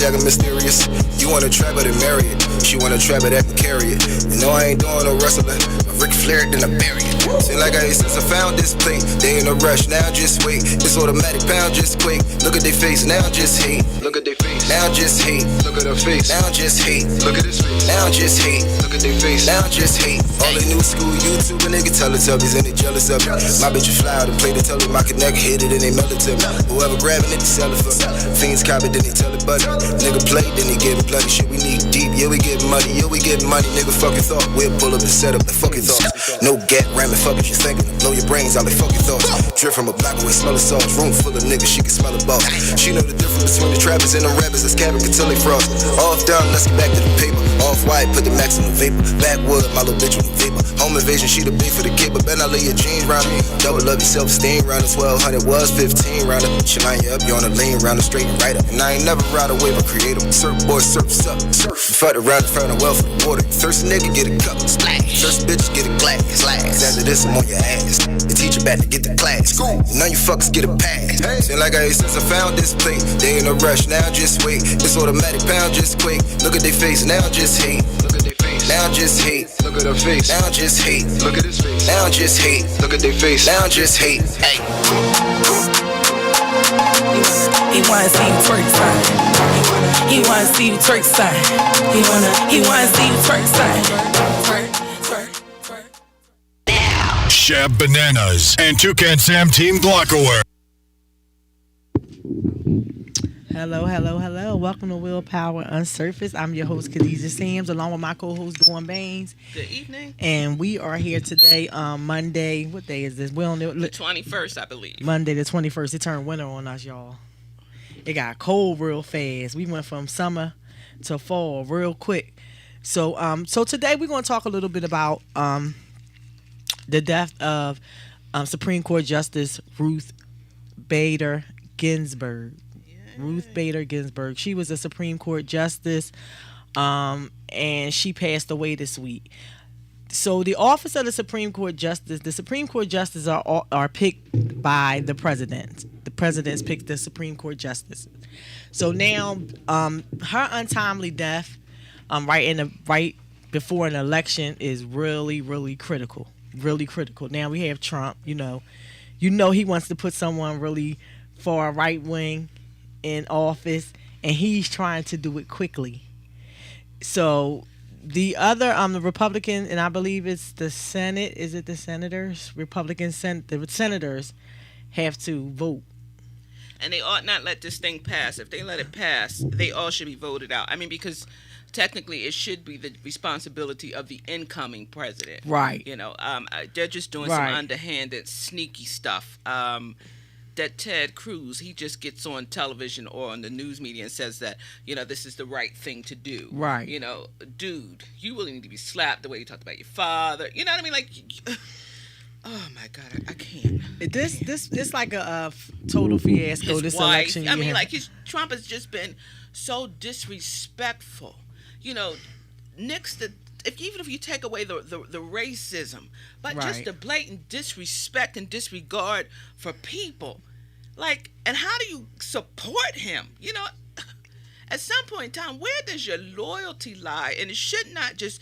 acting mysterious. You wanna trap her, then marry it. She wanna trap it, act and carry it. You know I ain't doing no wrestling. I Ric Flair it, then I bury it. Seem like I since I found this plate. They in a rush, now just wait. This automatic pound just quake. Look at their face, now just hate. Look at their face, now just hate. Look at her face, now just hate. Look at his face, now just hate. Look at their face, now just hate. All the new school YouTube and nigga Teletubbies and they jealous of me. My bitch is fly out and play to tell them I can neck hit it and they melt it to me. Whoever grabbing it, they sell it for me. Fiends copy, then they tell it buddy. Nigga play, then they getting bloody. Shit we need deep, yeah we getting money. Yeah we getting money, nigga fucking thought. We'll pull up and set up the fucking thoughts. No gap ramming, fuck what you thinking. Blow your brains out like fucking thoughts. Drip from a block away, smell of sauce. Room full of niggas, she can smell the boss. She know the difference between the trappers and the rappers. That's cabin until they frost. Off down, let's get back to the paper. Off white, put the maximum vapor. Backwood, my little bitch on the vapor. Home invasion, she the bait for the caper. Better not lay your jeans round me. Double up your self-esteem round the 1200 was 15 round it. She line you up, you on a lane round the straight and right up. And I ain't never ride away but creative. Surfboard, surf's up, surf. Fuck around in front of well for the water. Thirsty nigga, get a cup, splash. Thirsty bitch, get a glass, glass. After this, I'm on your ass. The teacher back to get the class. Now you fuckers get a pass. Seem like I since I found this plate. They in a rush, now just wait. This automatic pound just quake. Look at their face, now just hate. Look at their face, now just hate. Look at her face, now just hate. Look at his face, now just hate. Look at their face, now just hate. Hey. He wanna see the twerk sign. He wanna see the twerk sign. He wanna see the twerk sign. Shab Bananas and Toucan Sam Team Glockaware. Hello. Welcome to WillPower UnSurfaced. I'm your host, Khadijah Sams, along with my co-host, Baynes. Good evening. And we are here today on Monday. What day is this? The 21st, I believe. Monday the 21st. It turned winter on us, y'all. It got cold real fast. We went from summer to fall real quick. So today we're going to talk a little bit about the death of Supreme Court Justice Ruth Bader Ginsburg. Ruth Bader Ginsburg. She was a Supreme Court justice, and she passed away this week. So the office of the Supreme Court justices are picked by the president. The presidents pick the Supreme Court justices. So now, her untimely death, right before an election, is really, really critical. Really critical. Now we have Trump. You know, he wants to put someone really far right wing in office, and he's trying to do it quickly. So the other the Republican, and I believe it's the Senate, is it the senators? The senators have to vote. And they ought not let this thing pass. If they let it pass, they all should be voted out. I mean, because technically it should be the responsibility of the incoming president. Right. You know, they're just doing some underhanded, sneaky stuff. That Ted Cruz, he just gets on television or on the news media and says that, this is the right thing to do. Right. Dude, you really need to be slapped the way you talked about your father. You know what I mean? Like, oh my God, I can't. This like a total fiasco. His this wife, election. I mean, like Trump has just been so disrespectful. Even if you take away the racism, but just the blatant disrespect and disregard for people, and how do you support him? At some point in time, where does your loyalty lie? And it should not just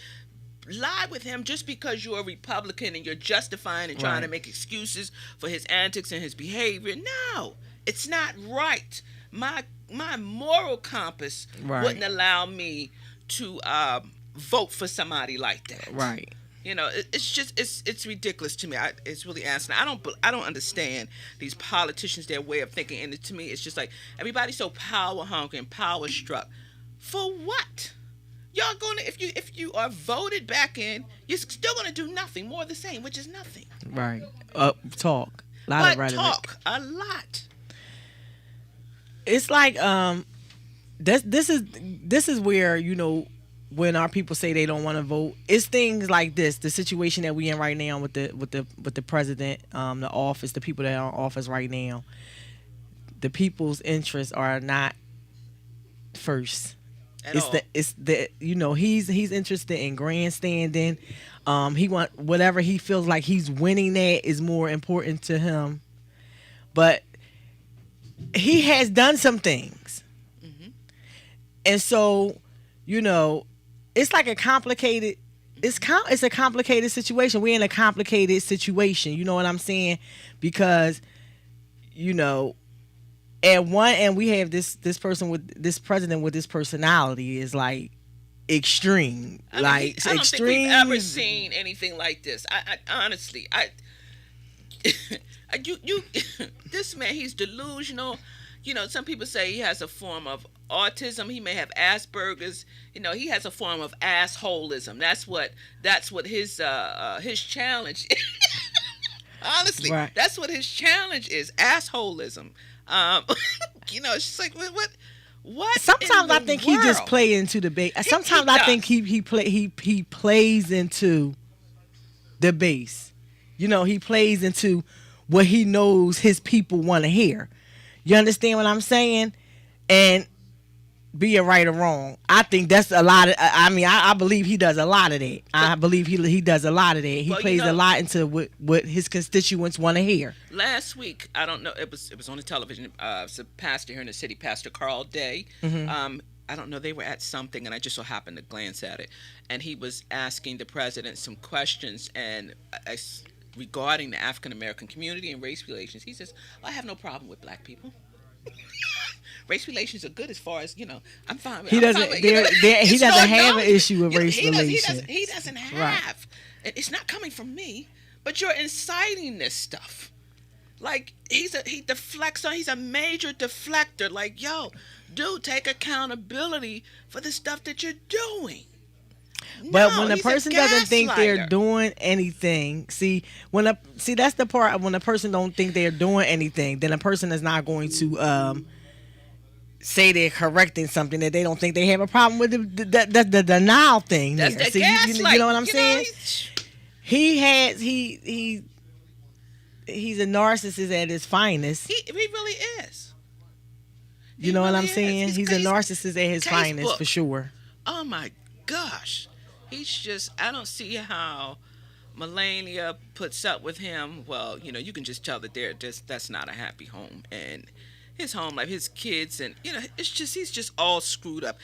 lie with him just because you're a Republican and you're justifying and trying to make excuses for his antics and his behavior. No, it's not right. My moral compass wouldn't allow me to vote for somebody like that. Right. It's ridiculous to me. It's really asinine. I don't understand these politicians, their way of thinking, and to me it's just like everybody's so power hungry and power struck. For what? Y'all gonna if you are voted back in, you're still gonna do nothing, more of the same, which is nothing. Right. Talk. A lot of rhetoric. Talk a lot. It's like this is where when our people say they don't want to vote, it's things like this. The situation that we in right now with the president, the office, the people that are in office right now, the people's interests are not first. He's interested in grandstanding. He want whatever he feels like he's winning at is more important to him. But he has done some things. And so, it's like a complicated. It's a complicated situation. We're in a complicated situation. You know what I'm saying? Because, at one end we have this person with this president with this personality is like extreme. I don't think we've ever seen anything like this. I honestly, this man, he's delusional. Some people say he has a form of autism. He may have Asperger's. He has a form of assholism. That's what his challenge is. Honestly, right. That's what his challenge is, assholism. It's just like what? Sometimes I think he just plays into the base. Sometimes I think he plays into the base. He plays into what he knows his people want to hear. You understand what I'm saying? And be it right or wrong, I think that's a lot of. I believe he does a lot of that. I believe he does a lot of that. He plays a lot into what his constituents want to hear. Last week, I don't know. It was on the television. It's a pastor here in the city, Pastor Carl Day. Mm-hmm. I don't know. They were at something, and I just so happened to glance at it, and he was asking the president some questions regarding the African American community and race relations. He says, I have no problem with black people. Race relations are good as far as, I'm fine with it. He doesn't have an issue with race relations. He doesn't have. Right. It's not coming from me, but you're inciting this stuff. Like, he deflects on, he's a major deflector. Like, yo, dude, take accountability for the stuff that you're doing. But when a person doesn't think they're doing anything, that's the part. When a person don't think they're doing anything, then a person is not going to say they're correcting something that they don't think they have a problem with. The denial thing. That's the gaslight. You know what I'm saying? He's a narcissist at his finest. He really is. You know what I'm saying? He's a narcissist at his finest for sure. Oh my gosh. He's just, I don't see how Melania puts up with him. Well, you can just tell that that's not a happy home. And his home life, his kids, and, he's just all screwed up.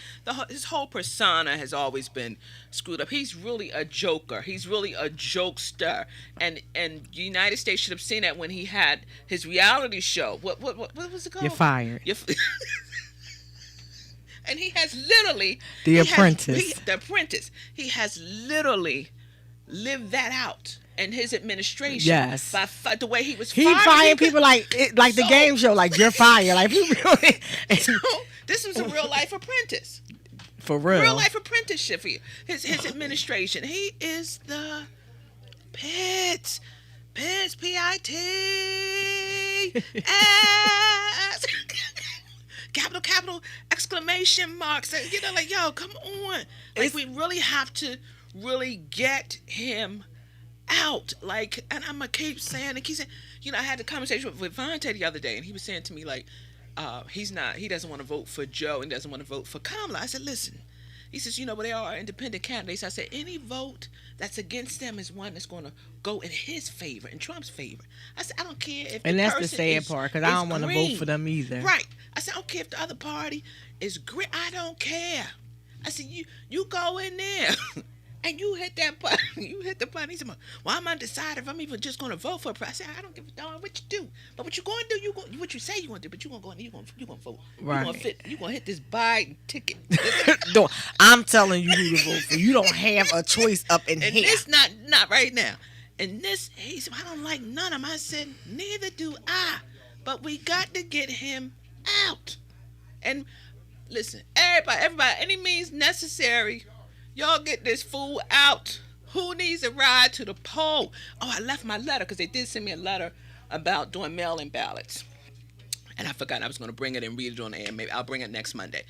His whole persona has always been screwed up. He's really a joker. He's really a jokester. And the United States should have seen that when he had his reality show. What was it called? You're fired. And he has literally... The Apprentice. The Apprentice. He has literally lived that out in his administration. Yes. By the way he was fired. He fired people like the game show, like you're fired. Like, so, this was a real life apprentice. For real. Real life apprenticeship for you. His administration. He is the Pitts, P-I-T-S. Capital, exclamation marks. Like, yo, come on. Like, we really have to really get him out. Like, and I'm going to keep saying, I had a conversation with Vontae the other day, and he was saying to me, like, he doesn't want to vote for Joe and doesn't want to vote for Kamala. I said, listen. He says, but they are independent candidates. I said, any vote that's against them is one that's going to go in his favor, in Trump's favor. I said, I don't care if and the that's person the sad part, because I don't want to vote for them either. Right. I said, I don't care if the other party is green. I don't care. I said, you go in there and you hit that button. You hit the button. He said, well, I'm undecided if I'm even just going to vote for a president. I said, I don't give a darn what you do. But what you're going to do, what you say you're going to do, but you're going to go in there, you're going to vote. Right. You're going to hit this Biden ticket. No, I'm telling you who to vote for. You don't have a choice up in and here. This not right now. And this, he said, I don't like none of them. I said, neither do I. But we got to get him out. And listen, everybody, any means necessary, y'all get this fool out. Who needs a ride to the poll? Oh, I left my letter because they did send me a letter about doing mail-in ballots. And I forgot I was going to bring it and read it on the air. Maybe I'll bring it next Monday.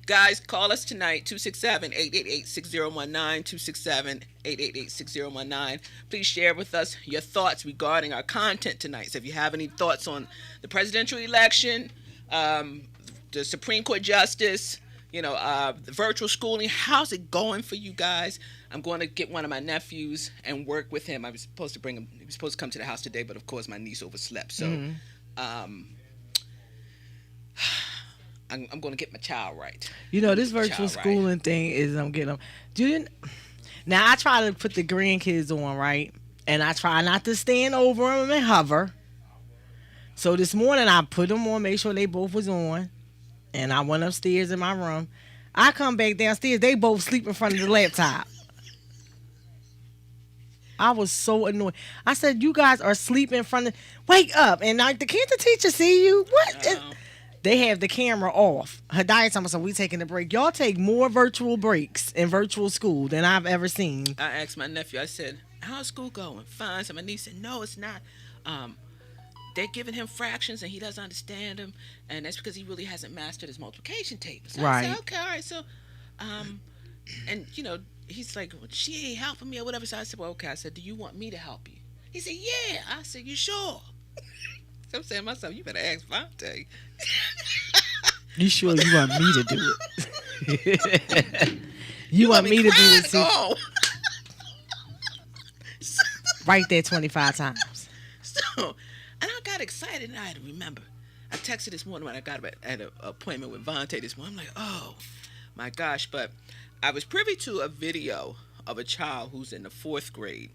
Guys, call us tonight, 267-888-6019, 267-888-6019. Please share with us your thoughts regarding our content tonight. So if you have any thoughts on the presidential election, the Supreme Court justice, the virtual schooling, how's it going for you guys? I'm going to get one of my nephews and work with him. I was supposed to bring him. He was supposed to come to the house today, but of course my niece overslept. So, I'm going to get my child right. You know, this virtual schooling thing is I'm getting them. Now, I try to put the grandkids on, right? And I try not to stand over them and hover. So this morning, I put them on, make sure they both was on. And I went upstairs in my room. I come back downstairs, they both sleep in front of the laptop. I was so annoyed. I said, you guys are sleeping in front of... Wake up. And can't the teacher see you? What? They have the camera off. Khadijah told me, so we taking a break. Y'all take more virtual breaks in virtual school than I've ever seen. I asked my nephew, I said, how's school going? Fine. So my niece said, no, it's not. They're giving him fractions and he doesn't understand them. And that's because he really hasn't mastered his multiplication tables. So right. I said, okay, all right. So, and, you know, he's like, well, she ain't helping me or whatever. So I said, well, okay. I said, do you want me to help you? He said, yeah. I said, you sure? So I'm saying to myself, you better ask Vontae. You sure you want me to do it? you want me to do it too? Right there 25 times. So, and I got excited and I had to remember. I texted this morning when I got at an appointment with Vontae this morning. I'm like, oh, my gosh. But I was privy to a video of a child who's in the 4th grade.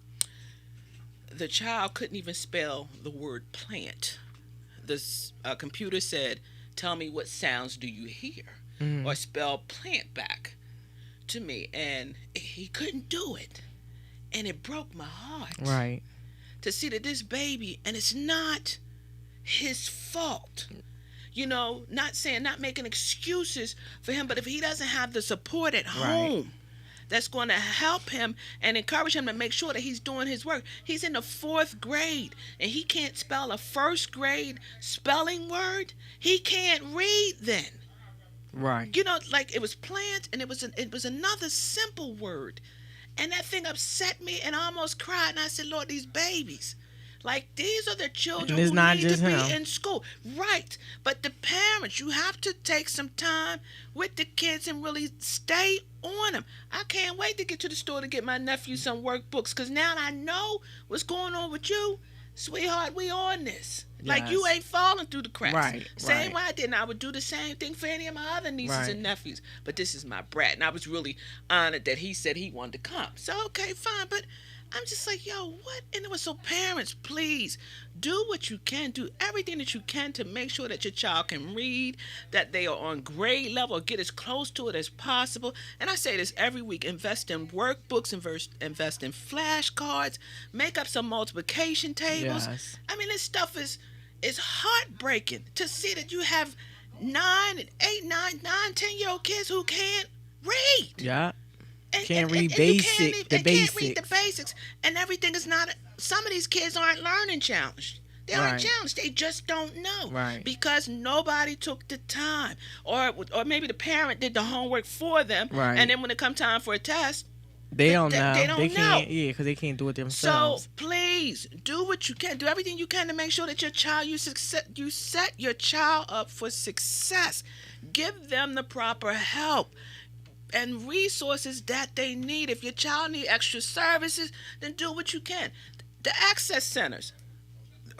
The child couldn't even spell the word plant. The computer said, tell me what sounds do you hear? Or spell plant back to me. And he couldn't do it. And it broke my heart. Right. To see that this baby, and it's not his fault. You know, not making excuses for him, but if he doesn't have the support at home that's going to help him and encourage him to make sure that he's doing his work. He's in the 4th grade and he can't spell a 1st grade spelling word. He can't read then. Right. You know, like it was plant and it was another simple word. And that thing upset me and I almost cried. And I said, Lord, these babies, like these are the children who need to be in school. Right. But the parents, you have to take some time with the kids and really stay on them. I can't wait to get to the store to get my nephew some workbooks because now I know what's going on with you. Sweetheart, we on this. Yes. Like you ain't falling through the cracks. Right. Same way I did. And I would do the same thing for any of my other nieces and nephews. But this is my brat. And I was really honored that he said he wanted to come. So, okay, fine. But I'm just like, yo, what? And it was so parents, please do what you can. Do everything that you can to make sure that your child can read, that they are on grade level, or get as close to it as possible. And I say this every week. Invest in workbooks, invest in flashcards, make up some multiplication tables. Yes. I mean, this stuff is heartbreaking to see that you have 9, 8, 9, 10-year-old kids who can't read. Yeah. And can't read the basics. And everything is not. Some of these kids aren't learning challenged. They aren't challenged. They just don't know. Right. Because nobody took the time. Or maybe the parent did the homework for them. Right. And then when it comes time for a test, they don't know. They don't know. Yeah, because they can't do it themselves. So please do what you can. Do everything you can to make sure that your child, you set your child up for success. Give them the proper help and resources that they need. If your child needs extra services, then do what you can. The access centers,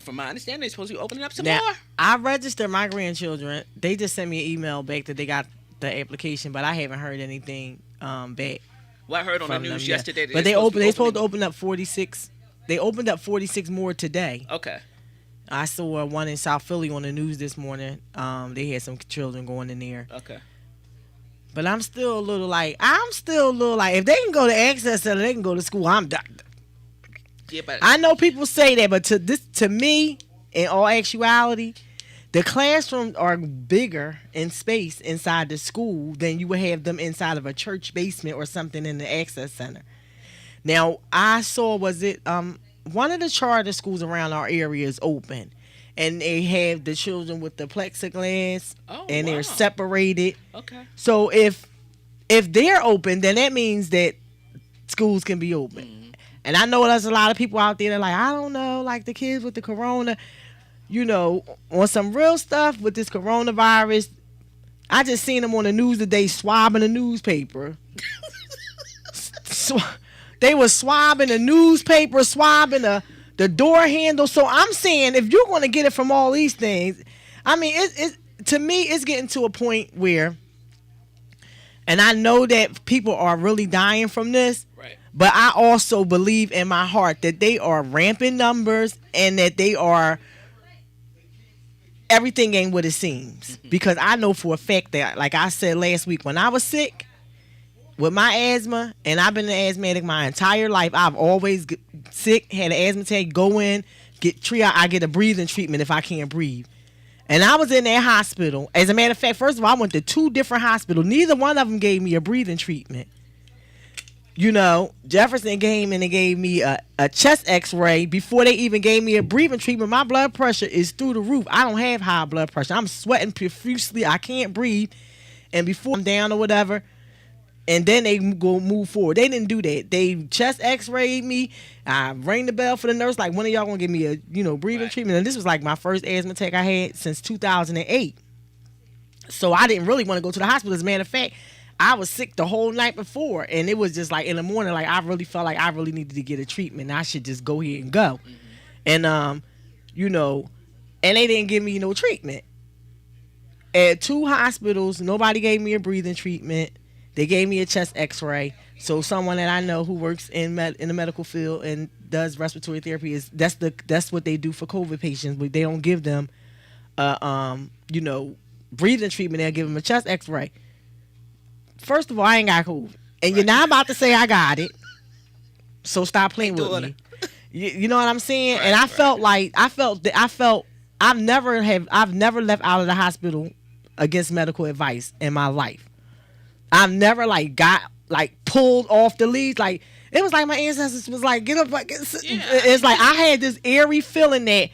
from my understanding, they're supposed to be opening up some more. I registered my grandchildren. They just sent me an email back that they got the application, but I haven't heard anything back. Well, I heard on the news yesterday. But they're supposed to open up 46. They opened up 46 more today. Okay. I saw one in South Philly on the news this morning. They had some children going in there. Okay. But I'm still a little like, if they can go to access center, they can go to school. I'm done. Yeah, but I know people say that, but to me, in all actuality, the classrooms are bigger in space inside the school than you would have them inside of a church basement or something in the access center. Now, I saw, one of the charter schools around our area is open. And they have the children with the plexiglass, and they're separated. Okay. So if they're open, then that means that schools can be open. Mm-hmm. And I know there's a lot of people out there that are like, I don't know, like the kids with the corona, you know, on some real stuff with this coronavirus. I just seen them on the news today swabbing a newspaper. They were swabbing a newspaper, swabbing the door handle. So I'm saying, if you're going to get it from all these things, I mean, to me, it's getting to a point where, and I know that people are really dying from this, Right. but I also believe in my heart that they are rampant numbers and that they are, everything ain't what it seems. Because I know for a fact that, like I said last week, when I was sick with my asthma, and I've been an asthmatic my entire life, I've always sick, had an asthma attack, go in, get triage, I get a breathing treatment if I can't breathe. And I was in that hospital. As a matter of fact, first of all, I went to 2 different hospitals. Neither one of them gave me a breathing treatment. You know, Jefferson came and they gave me a chest x-ray before they even gave me a breathing treatment. My blood pressure is through the roof. I don't have high blood pressure. I'm sweating profusely. I can't breathe. And before I'm down or whatever, and then they go move forward. They didn't do that. They chest x-rayed me. I rang the bell for the nurse, like, when are y'all gonna give me a, breathing treatment? And this was like my first asthma attack I had since 2008. So I didn't really want to go to the hospital. As a matter of fact, I was sick the whole night before, and it was just like in the morning, like I really felt like I really needed to get a treatment. I should just go ahead and go. And and they didn't give me no treatment. At 2 hospitals, nobody gave me a breathing treatment. They gave me a chest x-ray. So someone that I know who works in the medical field and does respiratory therapy, that's what they do for COVID patients, but they don't give them breathing treatment. They'll give them a chest x-ray. First of all, I ain't got COVID. And you're not about to say I got it. So stop playing with me. You know what I'm saying? Right, and I felt I've never left out of the hospital against medical advice in my life. I've never got pulled off the leads. Like, it was like my ancestors was like, get up, it's like I had this eerie feeling that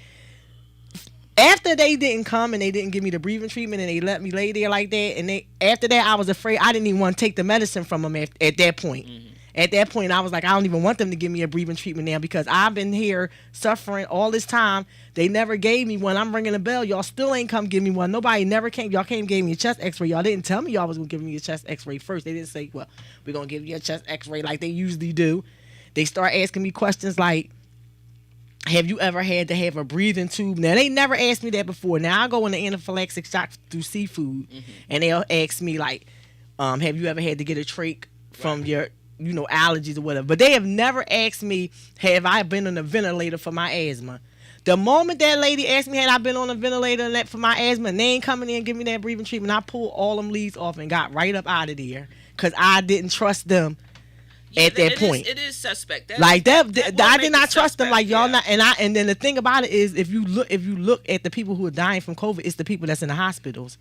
after they didn't come and they didn't give me the breathing treatment and they let me lay there like that, and after that I was afraid. I didn't even want to take the medicine from them at that point. At that point, I was like, I don't even want them to give me a breathing treatment now because I've been here suffering all this time. They never gave me one. I'm ringing the bell. Y'all still ain't come give me one. Nobody never came. Y'all came and gave me a chest x-ray. Y'all didn't tell me y'all was going to give me a chest x-ray first. They didn't say, well, we're going to give you a chest x-ray like they usually do. They start asking me questions like, have you ever had to have a breathing tube? Now, they never asked me that before. Now, I go into anaphylaxis shock through seafood, and they'll ask me, like, have you ever had to get a trach from your allergies or whatever. But they have never asked me, have I been on a ventilator for my asthma? The moment that lady asked me, had I been on a ventilator for my asthma, and they ain't coming in and giving me that breathing treatment, I pulled all them leads off and got right up out of there because I didn't trust them at that point. It is suspect. I did not trust them. Like, y'all not. And then the thing about it is, if you look at the people who are dying from COVID, it's the people that's in the hospitals.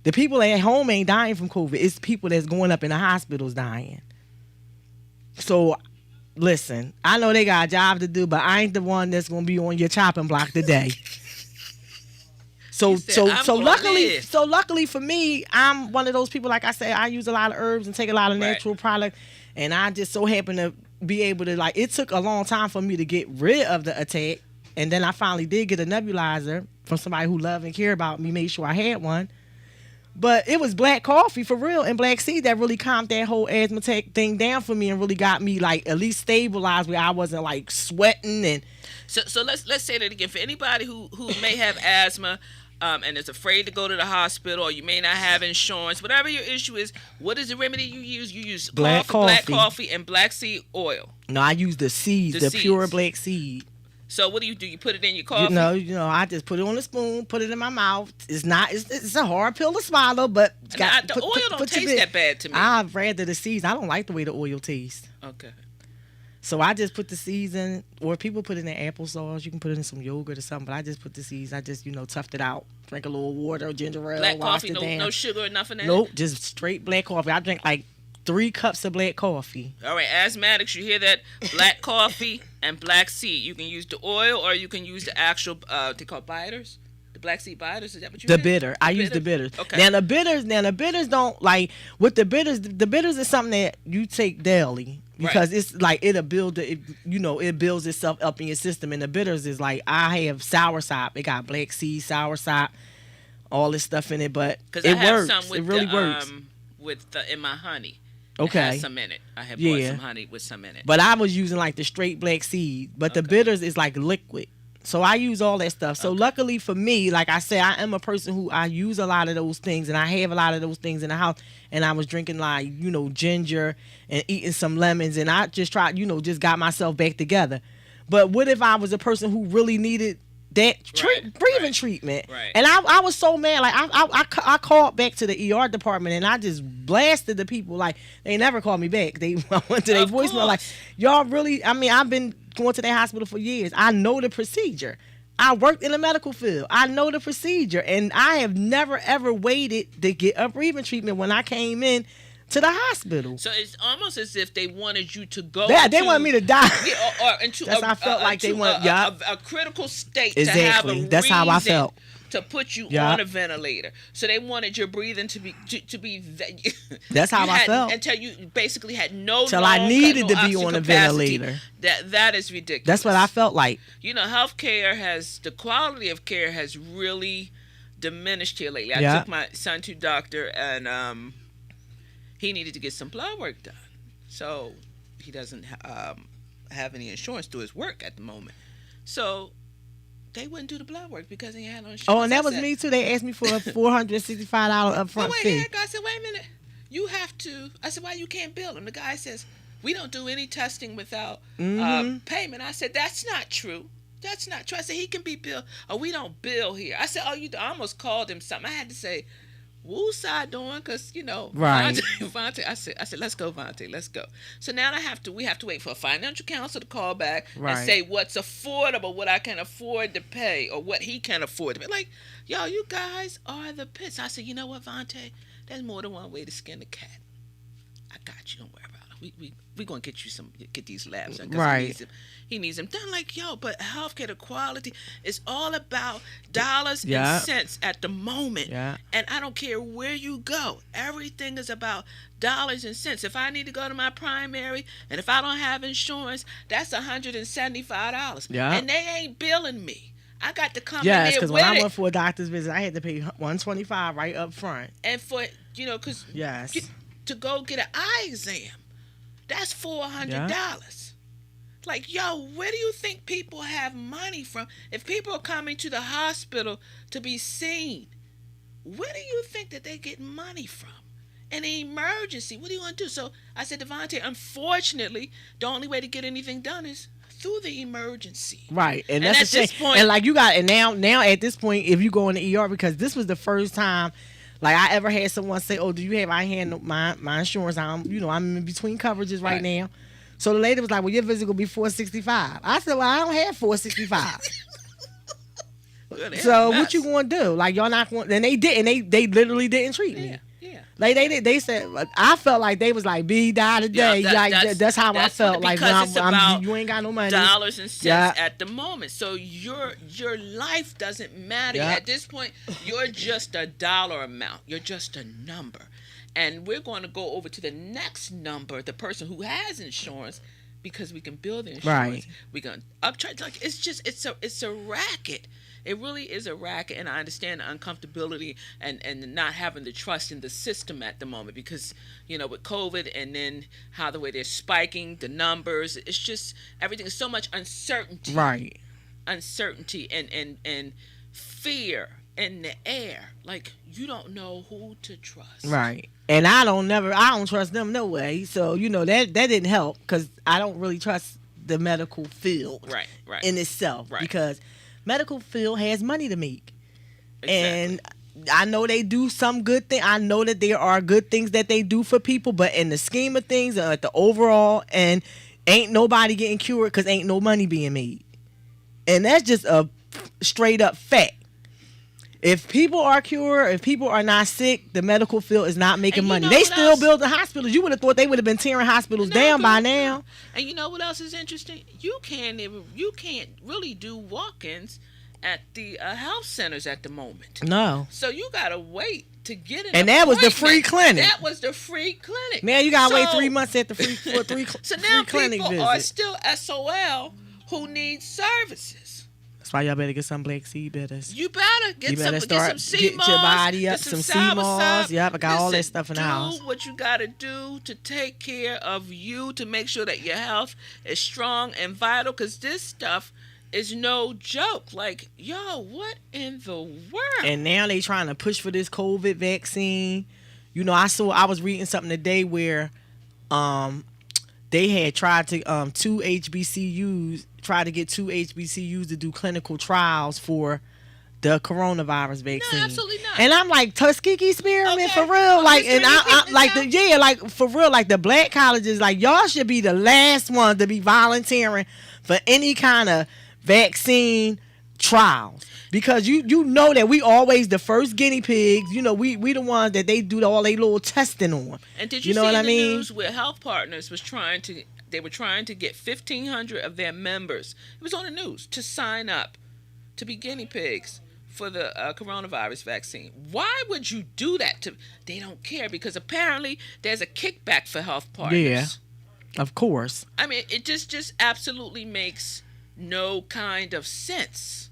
The people at home ain't dying from COVID. It's people that's going up in the hospitals dying. So, listen, I know they got a job to do, but I ain't the one that's going to be on your chopping block today. So luckily for me, I'm one of those people, like I said, I use a lot of herbs and take a lot of natural products, and I just so happen to be able to, it took a long time for me to get rid of the attack, and then I finally did get a nebulizer from somebody who loved and cared about me, made sure I had one. But it was black coffee for real and black seed that really calmed that whole asthma thing down for me and really got me at least stabilized where I wasn't sweating and. So let's say that again for anybody who may have asthma and is afraid to go to the hospital, or you may not have insurance. Whatever your issue is, what is the remedy you use? You use black coffee and black seed oil. No, I use the seeds, the pure black seed. So what do? You put it in your coffee? I just put it on a spoon, put it in my mouth. It's a hard pill to swallow, but the oil don't taste that bad to me. I'd rather the seeds. I don't like the way the oil tastes. Okay. So I just put the seeds in, or people put it in applesauce. You can put it in some yogurt or something, but I just put the seeds. I just, toughed it out. Drink a little water, ginger ale, black washed coffee, it down. No sugar or nothing in it? Nope, just straight black coffee. I drink 3 cups of black coffee. All right, asthmatics, you hear that? Black coffee and black seed. You can use the oil, or you can use the actual, they call bitters? The black seed bitters? Is that what you mean? Bitter. I use the bitters. Okay. Now the bitters don't, with the bitters is something that you take daily. Because it's it'll build it builds itself up in your system. And the bitters is I have soursop. It got black seed, soursop, all this stuff in it, but it works. It really works. In my honey. Okay. It has some in it. I have bought some honey with some in it. But I was using the straight black seed. But the bitters is liquid. So I use all that stuff. So luckily for me, like I said, I am a person who I use a lot of those things, and I have a lot of those things in the house. And I was drinking like, ginger and eating some lemons, and I just tried, just got myself back together. But what if I was a person who really needed that breathing treatment? Right. And I was so mad. Like I called back to the ER department, and I just blasted the people. Like, they never called me back. I went to their voicemail like, y'all really, I've been going to that hospital for years. I know the procedure. I worked in the medical field. I know the procedure, and I have never ever waited to get a breathing treatment when I came in to the hospital. So it's almost as if they wanted you to go. They wanted me to die. Yeah, or into That's how I felt like they want a critical state exactly. to have a That's how I felt. To put you on a ventilator. So they wanted your breathing to be That's how I felt. Until you basically had no till I needed to be on a capacity. ventilator. That is ridiculous. That's what I felt like. Healthcare the quality of care has really diminished here lately. I took my son to doctor, and he needed to get some blood work done. So he doesn't have any insurance through his work at the moment. So they wouldn't do the blood work because he had no insurance. Oh, and that was me too. They asked me for a $465 upfront fee. I said, wait a minute. You have to. I said, why you can't bill him? The guy says, we don't do any testing without payment. I said, that's not true. That's not true. I said, he can be billed. Oh, we don't bill here. I said, I almost called him something. I had to say, woo side doing, because right. Vontae. I said, let's go, Vontae, let's go. So now we have to wait for a financial counselor to call back and say what's affordable, what I can afford to pay, or what he can afford to pay. Like, yo, you guys are the pits. I said, you know what, Vontae? There's more than one way to skin a cat. I got you. Don't worry about it. We gonna get these labs done. Right. He needs them done. Like, yo, but healthcare, the quality is all about dollars and cents at the moment. Yeah. And I don't care where you go. Everything is about dollars and cents. If I need to go to my primary, and if I don't have insurance, that's $175. Yeah. And they ain't billing me. I got to come in there because when I went for a doctor's visit, I had to pay $125 right up front. And for because to go get an eye exam, that's $400. Like, yo, where do you think people have money from? If people are coming to the hospital to be seen, where do you think that they get money from? In an emergency, what do you want to do? So I said, Devontae, unfortunately, the only way to get anything done is through the emergency. Right. And that's at this point. And like you got, and now at this point, if you go in the ER, because this was the first time like I ever had someone say, "Oh, do you have?" I had my insurance. I'm in between coverages right now. So the lady was like, "Well, your visit will be $465." I said, "Well, I don't have $465." So what you gonna do? Like y'all not going? And they didn't. They literally didn't treat me. Yeah. Like they said. I felt like they was like, "B die today." That's how I felt. Like you ain't got no money. Dollars and cents at the moment. So your life doesn't matter at this point. You're just a dollar amount. You're just a number. And we're going to go over to the next number, the person who has insurance, because we can build the insurance. Right. We can upcharge. Like it's a racket. It really is a racket, and I understand the uncomfortability and not having the trust in the system at the moment because, with COVID and then how the way they're spiking the numbers, it's just everything is so much uncertainty. Right. Uncertainty and fear in the air. Like you don't know who to trust. Right. And I don't trust them no way. So, that didn't help because I don't really trust the medical field in itself because medical field has money to make. Exactly. And I know they do some good thing. I know that there are good things that they do for people, but in the scheme of things, at the overall, and ain't nobody getting cured because ain't no money being made. And that's just a straight up fact. If people are cured, if people are not sick, the medical field is not making money. They still building hospitals. You would have thought they would have been tearing hospitals down by now. And you know what else is interesting? You can't really do walk-ins at the health centers at the moment. No. So you gotta wait to get an appointment. That was the free clinic. That was the free clinic. Now you gotta wait 3 months at the free So now people are still SOL who need services. That's why y'all better get some black seed bitters. You better get some sea moss. Get your body up, some sea moss. Yep, I got all that stuff in the house. Do what you gotta do to take care of you, to make sure that your health is strong and vital. Because this stuff is no joke. Like, yo, what in the world? And now they trying to push for this COVID vaccine. You know, I was reading something today where they had tried to try to get two HBCUs to do clinical trials for the coronavirus vaccine. No, absolutely not. And I'm like, Tuskegee Spearmint, Okay. for real? Like, and I like now? like for real, like the black colleges, like y'all should be the last ones to be volunteering for any kind of vaccine trials. Because you know that we always the first guinea pigs. You know, we the ones that they do all their little testing on. And did you know see what in I the mean? news where Health Partners was trying to get 1,500 of their members, it was on the news, to sign up to be guinea pigs for the coronavirus vaccine. Why would you do that? They don't care, because apparently there's a kickback for Health Partners. Yeah, of course. I mean, it just absolutely makes no kind of sense.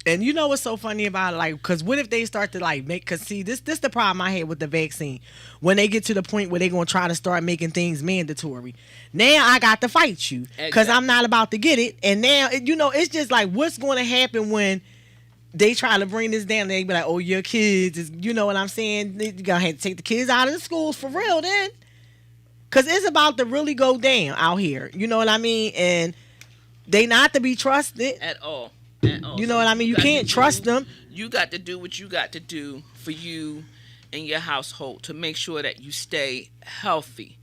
And you know what's so funny about it? Like, because what if they start to like make? Because see, this the problem I had with the vaccine. When they get to the point where they're gonna try to start making things mandatory, now I got to fight you because I'm not about to get it. And now it's just like, what's going to happen when they try to bring this down? They be like, oh, your kids is, you know what I'm saying? You gonna have to take the kids out of the schools for real then, because it's about to really go down out here. You know what I mean? And they not to be trusted At all. You know what I mean? You can't trust them. You got to do what you got to do for you and your household to make sure that you stay healthy.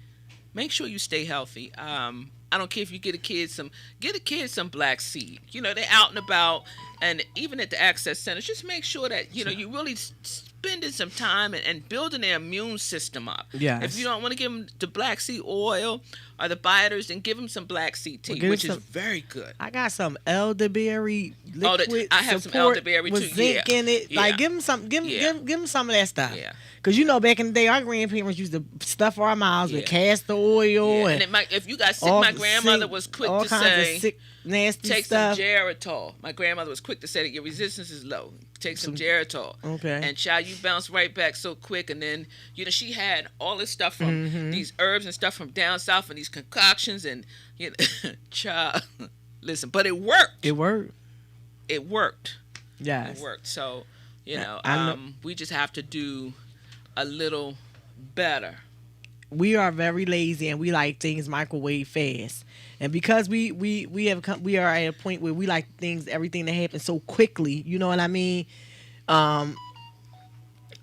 Make sure you stay healthy. I don't care if you get a kid some black seed. You know, they're out and about, and even at the access centers, just make sure that you really spending some time and building their immune system up. Yes. If you don't want to give them the black seed oil or the bitters, then give them some black seed tea, which is very good. I got some elderberry liquid. I have some elderberry with too. zinc in it. Yeah. Like, give them some. Give them some of that stuff. Yeah. Cause back in the day, our grandparents used to stuff our mouths with castor oil Yeah. and If you got sick, my grandmother was quick all to kinds say, of sick, nasty take stuff. some Geritol. My grandmother was quick to say that your resistance is low. Take some Geritol. Okay. And child, you bounce right back so quick. And then, she had all this stuff from these herbs and stuff from down south and these concoctions and, child, listen, but it worked. It worked. It worked. Yes. It worked. So, I know. we just have to do a little better. We are very lazy and we like things microwave fast. And because we are at a point where we like everything that happens so quickly, you know what I mean?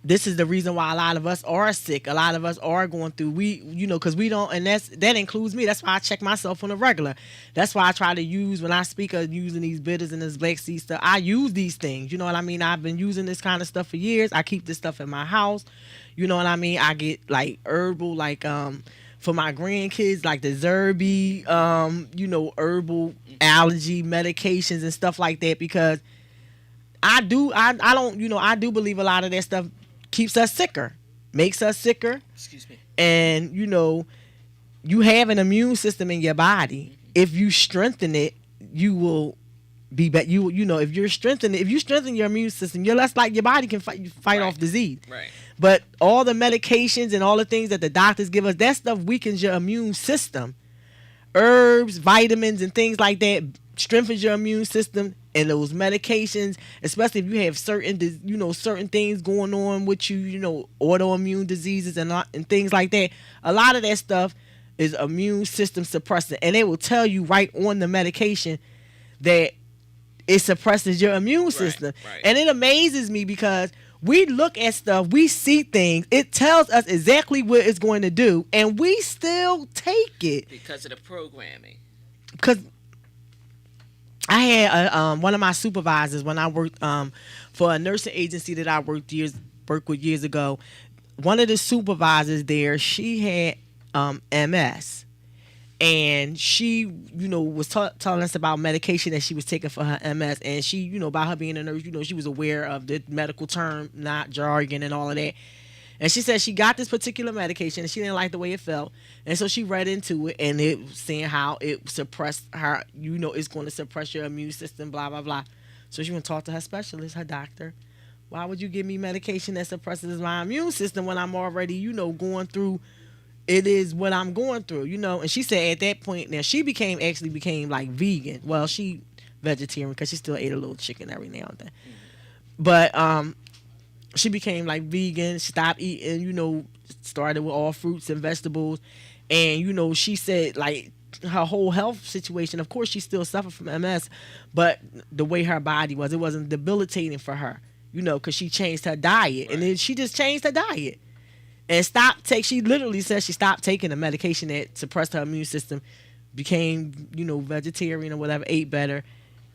This is the reason why a lot of us are sick. A lot of us are going through, because we don't, and that includes me. That's why I check myself on a regular. That's why I try to use, when I speak of using these bitters and this black seed stuff, I use these things. You know what I mean? I've been using this kind of stuff for years. I keep this stuff in my house. You know what I mean? I get like herbal, like, for my grandkids, like the Zerby, herbal allergy medications and stuff like that, because I do believe a lot of that stuff keeps us sicker, makes us sicker. Excuse me. And, you have an immune system in your body. If you strengthen it, you will be better. If you strengthen your immune system, you're less like your body can fight off disease. Right. But all the medications and all the things that the doctors give us, that stuff weakens your immune system. Herbs, vitamins, and things like that strengthens your immune system. And those medications, especially if you have certain things going on with you, autoimmune diseases and things like that. A lot of that stuff is immune system suppressant, and they will tell you right on the medication that it suppresses your immune system. Right. And it amazes me because we look at stuff, we see things, it tells us exactly what it's going to do, and we still take it because of the programming. Because I had one of my supervisors when I worked for a nursing agency that I worked with years ago. One of the supervisors there, she had MS, and she, was telling us about medication that she was taking for her MS, and she, by her being a nurse, she was aware of the medical term, not jargon, and all of that. And she said she got this particular medication and she didn't like the way it felt. And so she read into it, and it was saying how it suppressed her, it's going to suppress your immune system, blah, blah, blah. So she went to talk to her specialist, her doctor. Why would you give me medication that suppresses my immune system when I'm already, going through it is what I'm going through, you know. And she said at that point, now she became like vegan. Well, she vegetarian because she still ate a little chicken every now and then. But she became like vegan, stopped eating, you know, started with all fruits and vegetables. And, you know, she said like her whole health situation, of course she still suffered from MS, but the way her body was, it wasn't debilitating for her, you know, because she changed her diet. Right. And then she just changed her diet. And she literally said she stopped taking the medication that suppressed her immune system, became, you know, vegetarian or whatever, ate better,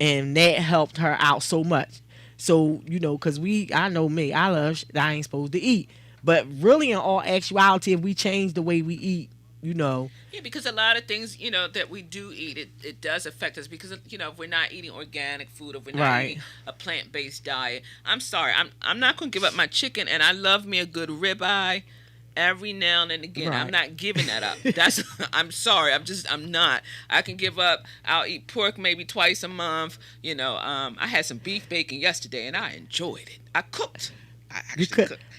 and that helped her out so much. So, you know, because I know me, I ain't supposed to eat. But really, in all actuality, if we change the way we eat, you know. Yeah, because a lot of things, you know, that we do eat, it does affect us because, you know, if we're not eating organic food, if we're not eating a plant-based diet. I'm sorry, I'm not going to give up my chicken, and I love me a good ribeye. Every now and again, I'm not giving that up. I'm sorry. I'm not. I can give up. I'll eat pork maybe twice a month. You know, I had some beef bacon yesterday, and I enjoyed it. I cooked. You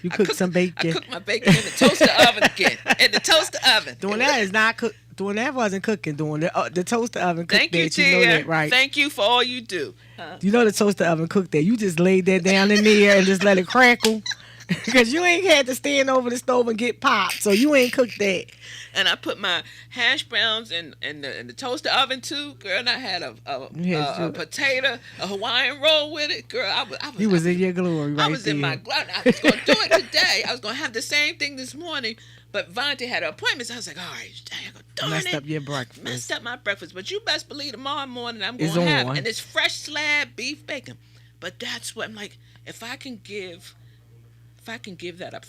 cooked some bacon. I cooked my bacon in the toaster oven again. In the toaster oven. Doing that is not cook. Doing that wasn't cooking. Doing the toaster oven cooked. Thank you, Tia. You know that, right? Thank you for all you do. You know the toaster oven cooked that. You just laid that down in there and just let it crackle. Because you ain't had to stand over the stove and get popped, so you ain't cooked that. And I put my hash browns in the toaster oven too, girl. And I had a potato, a Hawaiian roll with it, girl. You was in your glory, right? I was in my glory. I was gonna do it today. I was gonna have the same thing this morning, but Vontae had an appointment, so I was like, all right, darn it. Messed up your breakfast. Messed up my breakfast, but you best believe tomorrow morning I'm gonna have it. And it's fresh slab beef bacon. But that's what I'm like. If I can give that up,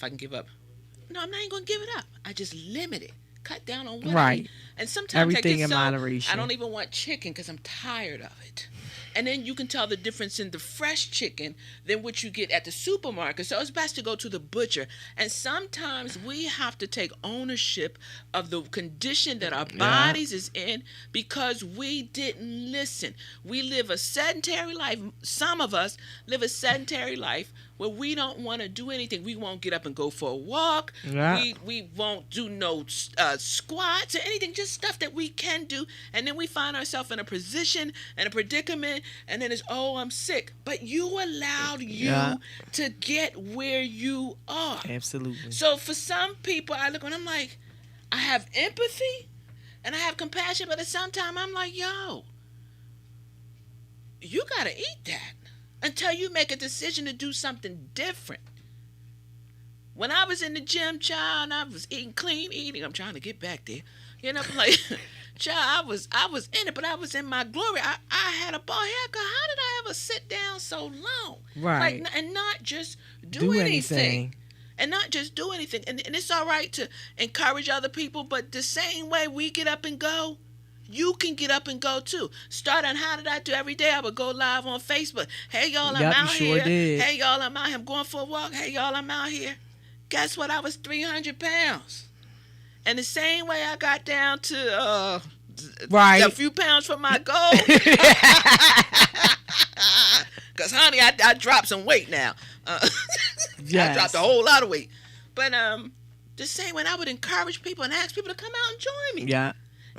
no, I'm not even going to give it up. I just limit it. Cut down on what I eat. And sometimes everything in moderation. I don't even want chicken because I'm tired of it. And then you can tell the difference in the fresh chicken than what you get at the supermarket. So it's best to go to the butcher. And sometimes we have to take ownership of the condition that our bodies is in because we didn't listen. We live a sedentary life. Some of us live a sedentary life where we don't want to do anything. We won't get up and go for a walk. Yeah. We won't do no squats or anything, just stuff that we can do. And then we find ourselves in a position and a predicament, and then it's, I'm sick. But you allowed you to get where you are. Absolutely. So for some people, I look and I'm like, I have empathy and I have compassion, but at some time I'm like, yo, you got to eat that until you make a decision to do something different. When I was in the gym, child, and I was eating clean eating, I'm trying to get back there. You know, like, child, I was in it, but I was in my glory. I had a bald haircut. How did I ever sit down so long? Right. Like, and not just do anything. And not just do anything. And it's all right to encourage other people, but the same way we get up and go, you can get up and go too. Start on How Did I Do Every day. I would go live on Facebook. Hey, y'all, I'm out here. Did. Hey, y'all, I'm out here. I'm going for a walk. Hey, y'all, I'm out here. Guess what? I was 300 pounds. And the same way I got down to a few pounds from my goal. Because, honey, I dropped some weight now. Yes. I dropped a whole lot of weight. But the same way I would encourage people and ask people to come out and join me. Yeah.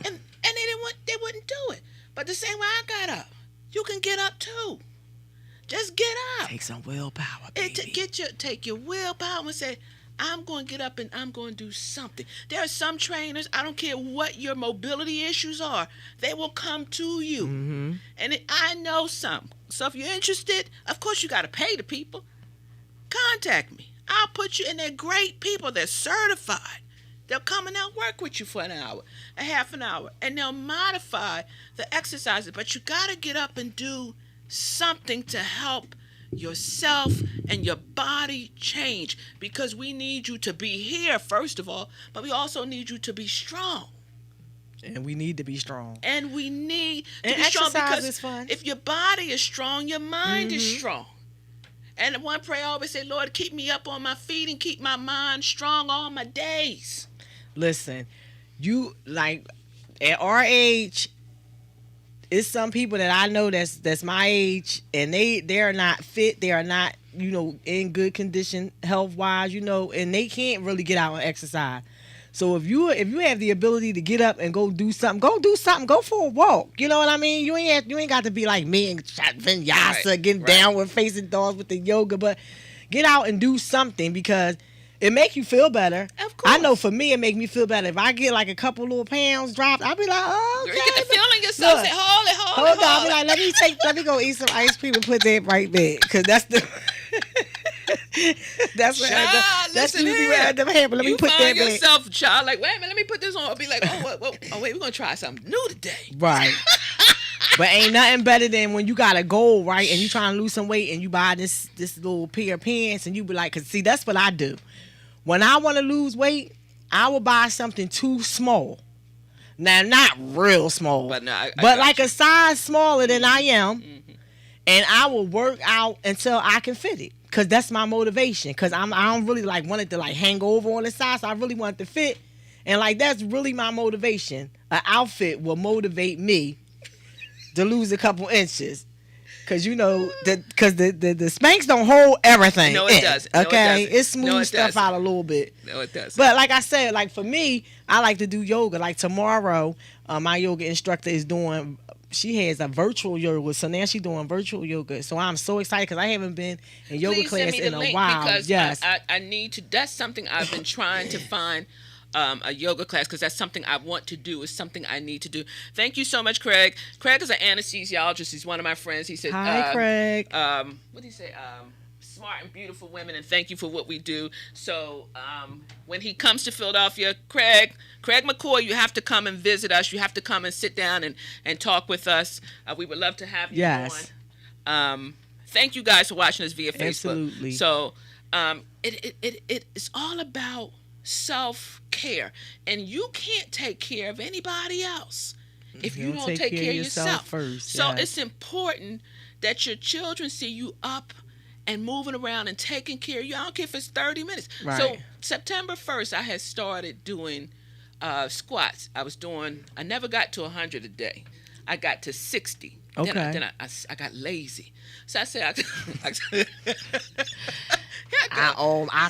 And they wouldn't do it. But the same way I got up, you can get up too. Just get up. Take some willpower, baby. Take your willpower and say, I'm going to get up and I'm going to do something. There are some trainers, I don't care what your mobility issues are, they will come to you. Mm-hmm. And I know some. So if you're interested, of course you got to pay the people. Contact me. I'll put you in. They're great people. They're certified. They'll come and they'll work with you for an hour, a half an hour, and they'll modify the exercises. But you got to get up and do something to help yourself and your body change, because we need you to be here, first of all, but we also need you to be strong. And we need to be strong. And we need to be strong, because is fun. If your body is strong, your mind is strong. And one prayer I always say, Lord, keep me up on my feet and keep my mind strong all my days. Listen, you, like, at our age, it's some people that I know that's my age, and they are not fit. They are not, in good condition health wise, and they can't really get out and exercise. So if you have the ability to get up and go do something, go for a walk. You know what I mean? You ain't got to be like me and Vinyasa getting downward facing dogs with the yoga, but get out and do something because it make you feel better. Of course. I know for me, it make me feel better. If I get like a couple little pounds dropped, I'll be like, oh, okay. You get the feeling yourself. Look, say, hold it. I'll be like, let me go eat some ice cream and put that right back, because that's the. That's usually what I never happen. Let me put that back. You find yourself, child, like, wait a minute, let me put this on. I'll be like, wait, we're gonna try something new today. Right. But ain't nothing better than when you got a goal, right, and you trying to lose some weight, and you buy this little pair of pants, and you be like, 'cause see, that's what I do. When I want to lose weight, I will buy something too small. Now, not real small, but like a size smaller than I am, and I will work out until I can fit it. Cause that's my motivation. Cause I don't really like want it to like hang over on the side. So I really want it to fit, and like that's really my motivation. An outfit will motivate me to lose a couple inches. Cause you know the Spanx don't hold everything. No, it doesn't. Okay, No, it smooths stuff out a little bit. No, it doesn't. But like I said, like for me, I like to do yoga. Like tomorrow, my yoga instructor is doing. She has a virtual yoga, so now she's doing virtual yoga. So I'm so excited because I haven't been in yoga class in a while. Because yes, I need to. That's something I've been trying to find a yoga class because that's something I want to do. It's something I need to do. Thank you so much, Craig. Craig is an anesthesiologist. He's one of my friends. He said, "Hi, Craig." What did he say? Smart and beautiful women, and thank you for what we do. So when he comes to Philadelphia, Craig McCoy, you have to come and visit us. You have to come and sit down and talk with us. We would love to have you on. Thank you guys for watching us via Facebook. Absolutely. So it's all about self-care, and you can't take care of anybody else if you don't take care of yourself first. So it's important that your children see you up and moving around and taking care of you. I don't care if it's 30 minutes. Right. So September 1st, I had started doing squats. I never got to 100 a day. I got to 60. Okay. Then I got lazy. So I said, I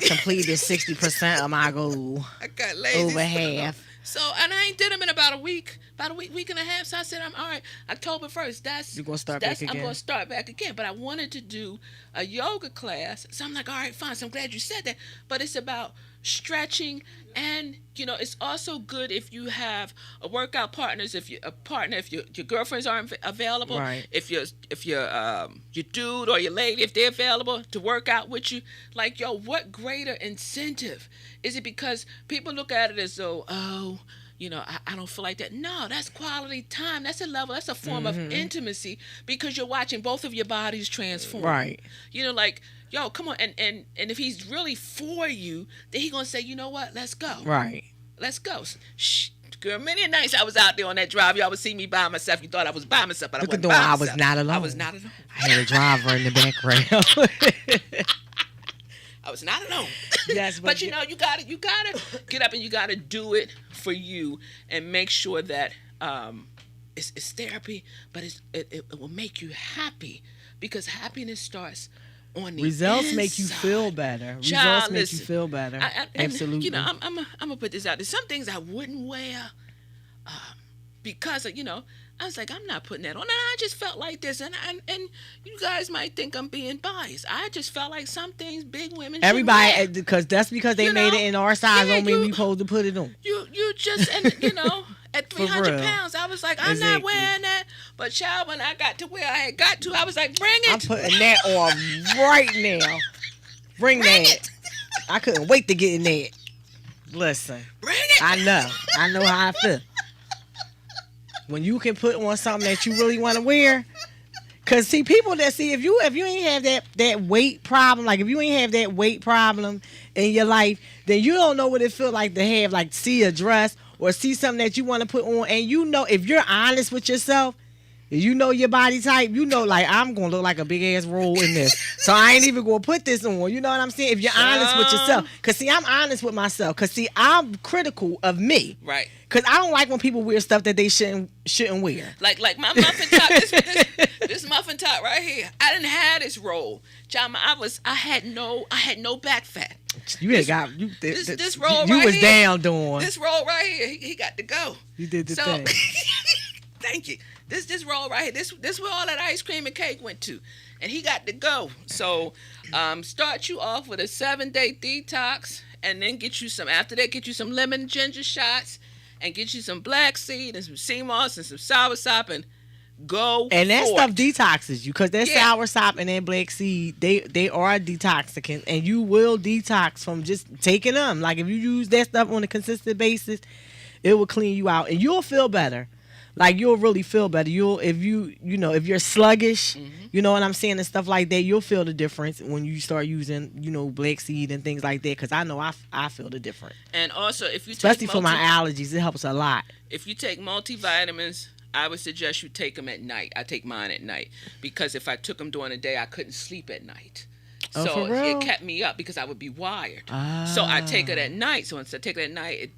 completed 60% of my goal. I got lazy. Over half. So, and I ain't did them in about a week and a half. So I said, I'm all right. October 1st, you're gonna start back again. I'm gonna start back again. But I wanted to do a yoga class. So I'm like, all right, fine. So I'm glad you said that. But it's about stretching, and it's also good if you have a workout partners. If your girlfriends aren't available, right. If your dude or your lady, if they're available to work out with you, like, what greater incentive is it? Because people look at it as though, I don't feel like that. No, that's quality time. That's a level. That's a form of intimacy because you're watching both of your bodies transform. Right. Come on. And if he's really for you, then he's going to say, you know what? Let's go. Right. Let's go. Shh. Girl, many nights I was out there on that drive. Y'all would see me by myself. You thought I was by myself, but I wasn't by myself. I was not alone. I was not alone. I had a driver in the background. I was not alone. Yes, but you gotta get up and you gotta do it for you and make sure that it's therapy, but it will make you happy because happiness starts on the results inside. make you feel better. Child, results make you feel better. Absolutely. I'm gonna put this out. There's some things I wouldn't wear because I was like, I'm not putting that on. And I just felt like this. And you guys might think I'm being biased. I just felt like some things big women everybody, because that's because they made it in our size don't mean we supposed to put it on. You just, and at 300 pounds, I was like, I'm not wearing that. But child, when I got to where I had got to, I was like, bring it. I'm putting that on right now. Bring that. It. I couldn't wait to get in there. Listen. Bring it. I know how I feel. When you can put on something that you really want to wear. Because, see, people that see, if you ain't have that weight problem, like if you ain't have that weight problem in your life, then you don't know what it feel like to have, like, see a dress or see something that you want to put on. And if you're honest with yourself, you know your body type, like, I'm going to look like a big-ass roll in this. So I ain't even going to put this on. You know what I'm saying? If you're honest with yourself. Because, see, I'm honest with myself. Because, see, I'm critical of me. Right. Because I don't like when people wear stuff that they shouldn't wear. Like my muffin top, this muffin top right here. I didn't have this roll. John, I had no back fat. much. You ain't got you. This roll you right was here, down doing. This roll right here, he got to go. You did the thing. Thank you. This roll right here, this where all that ice cream and cake went to, and he got to go. So, start you off with a 7-day detox, and then get you some. After that, get you some lemon ginger shots, and get you some black seed and some sea moss and some soursop, and go. And that forth. stuff detoxes you, because that soursop and that black seed, they are detoxicants, and you will detox from just taking them. Like if you use that stuff on a consistent basis, it will clean you out, and you'll feel better. Like you'll really feel better. If you're sluggish, you know what I'm saying, and stuff like that, you'll feel the difference when you start using, black seed and things like that. Because I know I feel the difference. And also, if you especially for my allergies, it helps a lot. If you take multivitamins, I would suggest you take them at night. I take mine at night because if I took them during the day, I couldn't sleep at night. Oh, so for real? it kept me up because I would be wired. So I take it at night. So once I take it at night,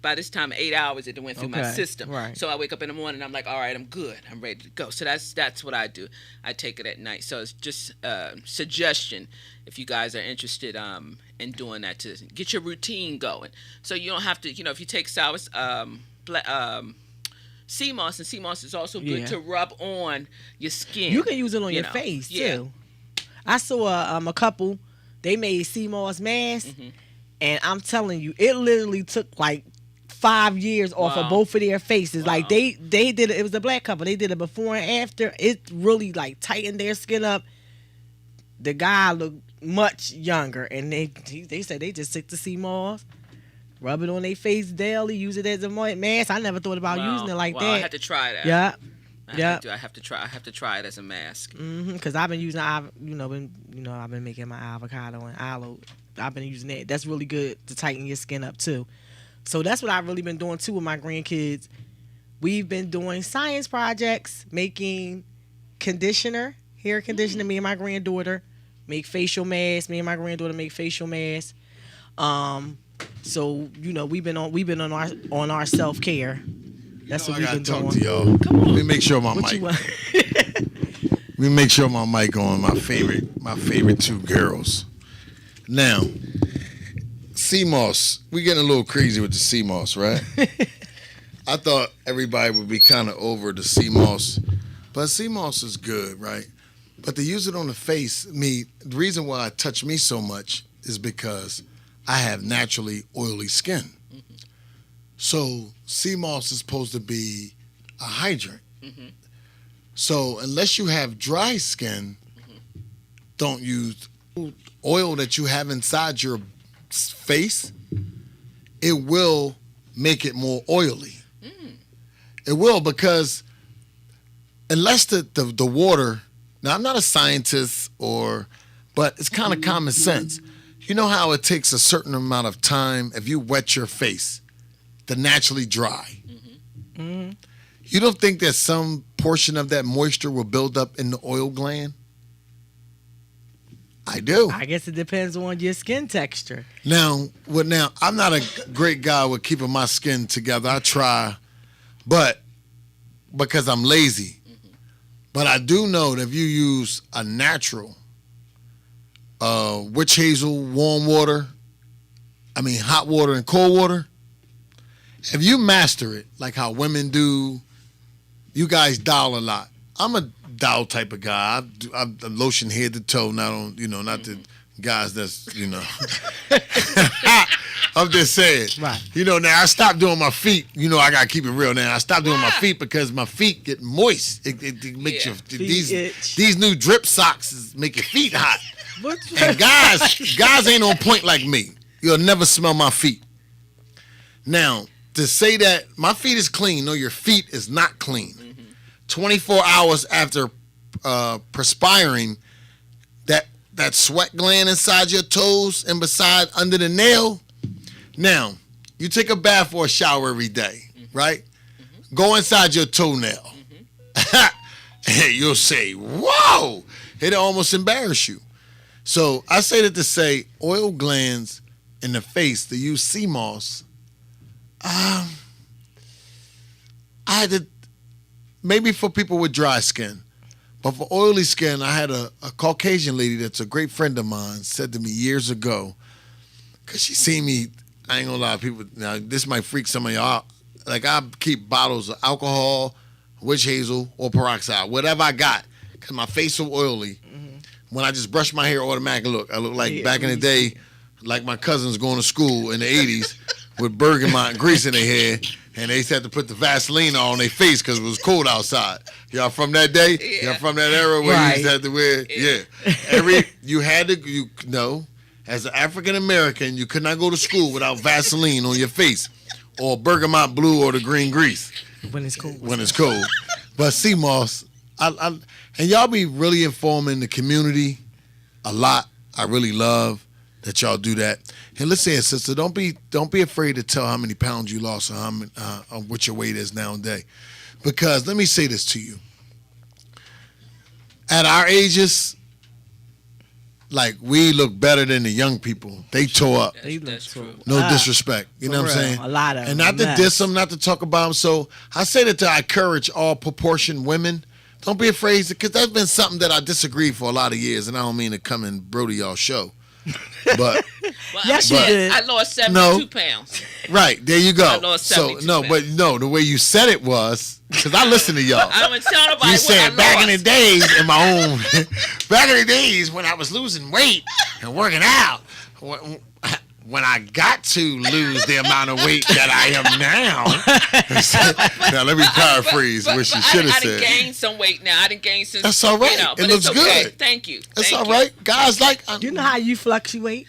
by this time 8 hours it went through my system. Right. So I wake up in the morning, I'm like, all right, I'm good. I'm ready to go. So that's what I do. I take it at night. So it's just a suggestion if you guys are interested in doing that, to get your routine going. So you don't have to, if you take sea moss, and sea moss is also good to rub on your skin. You can use it on your face too. I saw a couple, they made sea moss masks, and I'm telling you, it literally took like 5 years off of both of their faces. Wow. Like they did it was a black couple, they did it before and after. It really like tightened their skin up. The guy looked much younger, and they said they just took the sea moss, rub it on their face daily, use it as a mask. I never thought about using it like that. I had to try that. Yeah. I have to try it as a mask. Because I've been using, I've been making my avocado and aloe. I've been using that. That's really good to tighten your skin up too. So that's what I've really been doing too with my grandkids. We've been doing science projects, making conditioner, hair conditioner. Me and my granddaughter make facial masks. Me and my granddaughter make facial masks. So we've been on our self-care. That's what we've been doing. To y'all. Come on. Let me make sure my mic. Let me make sure my mic on. My favorite two girls. Now, sea moss. We getting a little crazy with the sea moss, right? I thought everybody would be kind of over the sea moss, but sea moss is good, right? But to use it on the face, the reason why it touched me so much is because I have naturally oily skin. So sea moss is supposed to be a hydrant. So unless you have dry skin, don't use oil that you have inside your face. It will make it more oily. It will, because unless the water. Now I'm not a scientist but it's kind of common sense. You know how it takes a certain amount of time if you wet your face to naturally dry. You don't think that some portion of that moisture will build up in the oil gland? I do. I guess it depends on your skin texture. Now, I'm not a great guy with keeping my skin together. I try, but because I'm lazy. But I do know that if you use a natural witch hazel, warm water, hot water and cold water, if you master it, like how women do, you guys dial a lot. I'm a dial type of guy. I'm lotion head to toe, not the guys that's, I'm just saying. Right. Now I stopped doing my feet. I got to keep it real now. I stopped doing my feet because my feet get moist. It makes these new drip socks make your feet hot. And guys ain't on point like me. You'll never smell my feet. Now, to say that my feet is clean, no, your feet is not clean. 24 hours after perspiring, that sweat gland inside your toes and beside under the nail. Now, you take a bath or a shower every day, right? Go inside your toenail. Hey, you'll say, whoa! It'll almost embarrass you. So I say that to say oil glands in the face, to use sea moss, I had to, maybe for people with dry skin, but for oily skin, I had a Caucasian lady that's a great friend of mine said to me years ago, Cause she seen me. I ain't gonna lie, people. Now this might freak some of y'all out. Like I keep bottles of alcohol, witch hazel, or peroxide, whatever I got. Cause my face so oily. When I just brush my hair, automatically I look like back in the day, like my cousins going to school in the 80s with bergamot grease in their hair, and they used to have to put the Vaseline on their face because it was cold outside. Y'all from that day? Yeah. Y'all from that era where you used to have to wear? Yeah. You know, as an African American, you could not go to school without Vaseline on your face, or bergamot blue or the green grease. When it's cold. When it's cold. But CMOS, and y'all be really informing the community a lot. I really love that y'all do that. And listen, sister, don't be afraid to tell how many pounds you lost or what your weight is nowadays. Because let me say this to you. At our ages, like we look better than the young people. They tore up. That's true. No disrespect. You know what I'm saying? A lot of and them. not to diss them, not to talk about them. So I say that to encourage all proportioned women. Don't be afraid, because that's been something that I disagreed for a lot of years, and I don't mean to come and brody y'all show. But yes, you did. I lost 72 pounds. Right, there you go. I lost 72 pounds. The way you said it was, because I listen to y'all. I don't tell nobody You said what I back lost. in the days in my own, back in the days when I was losing weight and working out, when I got to lose the amount of weight that I am now. Now let me paraphrase what she should have said. I done gained some weight now. I done gained some. That's all right. It looks okay. good. Thank you. That's all right. Guys like. You know how you fluctuate?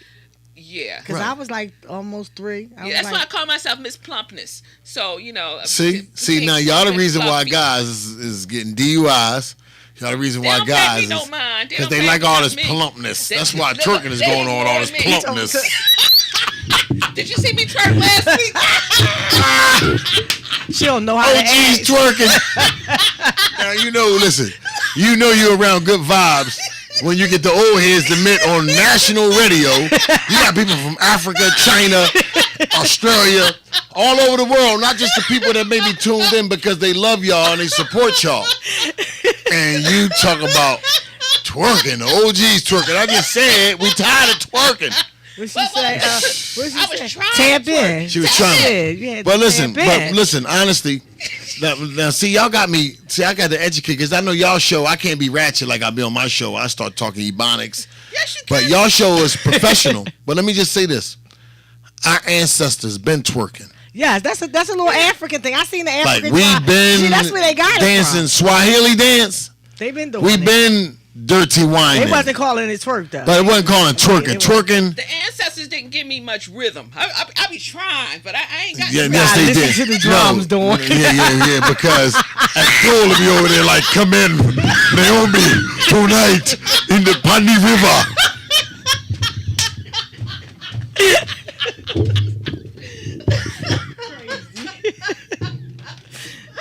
Yeah. Because I was like almost 3. That's why I call myself Miss Plumpness. So, you know. See, now y'all the reason why guys is getting DUIs. Y'all the reason why guys is because they like all this plumpness. That's why twerking is going on, all this plumpness. Did you see me twerk last week? She don't know how to act. She's twerking. Now listen, you're around good vibes when you get the old heads to admit on national radio. You got people from Africa, China, Australia, all over the world, not just the people that may be tuned in because they love y'all and they support y'all. And you talk about twerking, the OG's twerking. I just said we tired of twerking. What she say? I was trying. Tap in. She was trying. But listen, honestly, now see, y'all got me. See, I got to educate because I know y'all show. I can't be ratchet like I be on my show. I start talking ebonics. Yes, you can. But y'all show is professional. But let me just say this: our ancestors been twerking. Yes, that's a little African thing. I seen the African. Like we've been that's where they got dancing it from. Swahili dance. They've been doing. We've been dirty whining. They wasn't calling it twerk though. But it wasn't calling twerking. Twerking. The ancestors didn't give me much rhythm. I be trying, but I ain't got. Yeah, yes, they did. Listen to the drums doing. Yeah. Because Abdul will be over there like, come in, Naomi, tonight in the Pani River.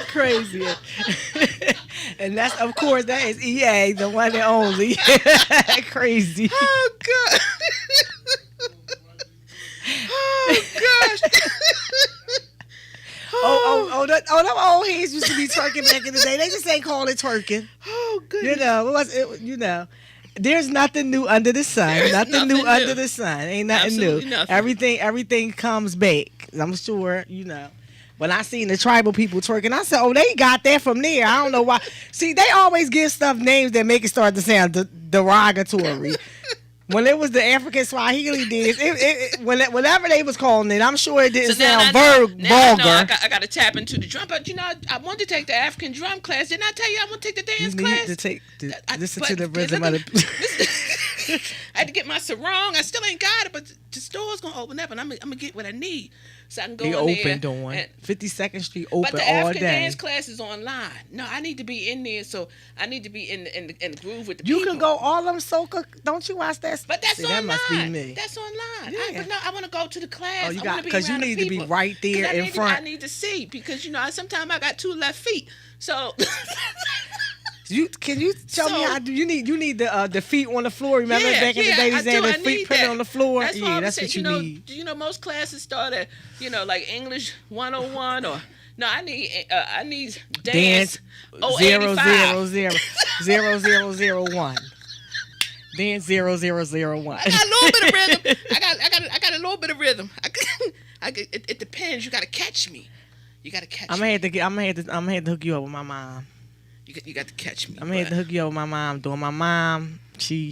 Crazy. And that's, of course, that is EA, the one and only. Crazy. Oh, God. Oh, gosh. Them old heads used to be twerking back in the day. They just ain't call it twerking. Oh, goodness. There's nothing new under the sun. Nothing new under the sun. Ain't nothing Absolutely new. Nothing. Everything comes back. I'm sure, When I seen the tribal people twerking, I said, oh, they got that from there. I don't know why. See, they always give stuff names that make it start to sound derogatory. When it was the African Swahili dance, whenever they was calling it, I'm sure it didn't sound vulgar. I got to tap into the drum. But, I wanted to take the African drum class. Didn't I tell you I want to take the dance class? You need to listen to the rhythm of the... I had to get my sarong. I still ain't got it, but the store's going to open up, and I'm going to get what I need. So I can go in there. Doing 52nd Street open all day. But the African dance class is online. No, I need to be in there, so I need to be in the groove with the people. You can go all them soca. Don't you watch that? But that's online. That must be me. That's online. Yeah. I want to go to the class. Oh, you got, because you need to be right there in front. I need to see because sometimes I got 2 left feet. So can you tell me how you need the feet on the floor? Remember back in the day, they had the feet printed on the floor. That's that's what you need. Do you know most classes start at like English 101 or no? I need dance 000 0001. Dance 0001. I got a little bit of rhythm. I got a little bit of rhythm. It depends. You got to catch me. You got to catch me. I'm gonna have to hook you up with my mom. You got to catch me. I'm gonna have to hook you up with my mom. Doing my mom, she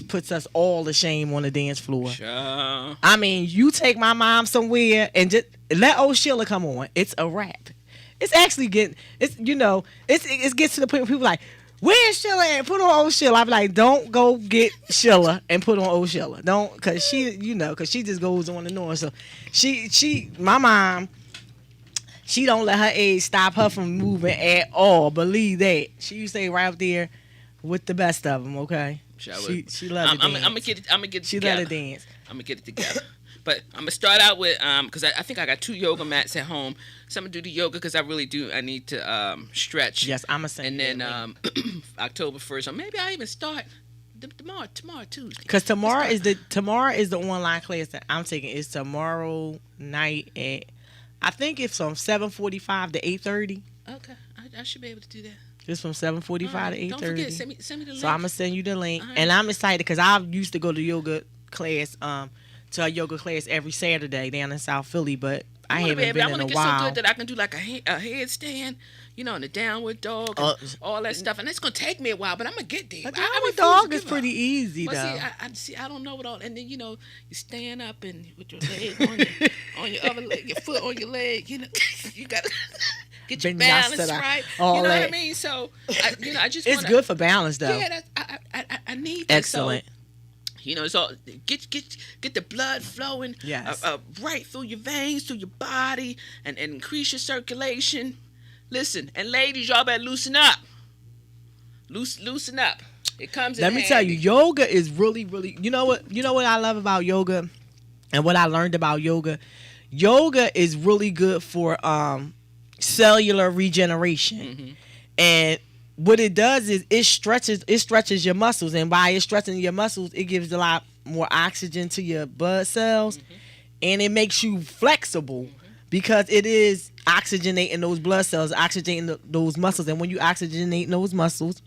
puts us all to shame on the dance floor. Sure. I mean, you take my mom somewhere and just let old Sheila come on. It's a wrap. It's actually getting. It gets to the point where people like, where's Sheila at? Put on old Sheila. I'm like, don't go get Sheila and put on old Sheila. Don't, cause she just goes on and on. So my mom, she don't let her age stop her from moving at all. Believe that. She stay right up there with the best of them. Okay. She love to dance. I'm gonna get it She together. let her dance. I'm gonna get it together. But I'm gonna start out with because I think I got 2 yoga mats at home. So I'm gonna do the yoga because I really do. I need to stretch. Yes, I'm gonna send you. And then October 1st, or maybe I even start tomorrow Tuesday. Because tomorrow is the online class that I'm taking. It's tomorrow night at, I think it's from 7:45 to 8:30. Okay, I should be able to do that. It's from 7:45 to 8:30. Don't forget, send me the link. So I'm gonna send you the link, Right. and I'm excited because I used to go to yoga class, to a yoga class every Saturday down in South Philly, but I haven't been in a while. I want to get so good that I can do like a headstand, and a downward dog, and all that stuff. And it's gonna take me a while, but I'm gonna get there. A downward dog is pretty easy though. I don't know what all. And then you stand up and with your leg on your other leg, your foot on your leg. You gotta get your balance right. You know what I mean? So I just it's good for balance though. Yeah, I need that. Excellent. So, it's all get the blood flowing, yes, right through your veins, through your body, and increase your circulation. Listen, and ladies, y'all better loosen up. Loosen up. It comes. Let me tell you, yoga is really, really. You know what I love about yoga, and what I learned about yoga. Yoga is really good for cellular regeneration, mm-hmm. and what it does is it stretches your muscles, and by it stretching your muscles, it gives a lot more oxygen to your blood cells, mm-hmm. and it makes you flexible, mm-hmm. because it is oxygenating those blood cells, oxygenating those muscles, and when you oxygenate those muscles,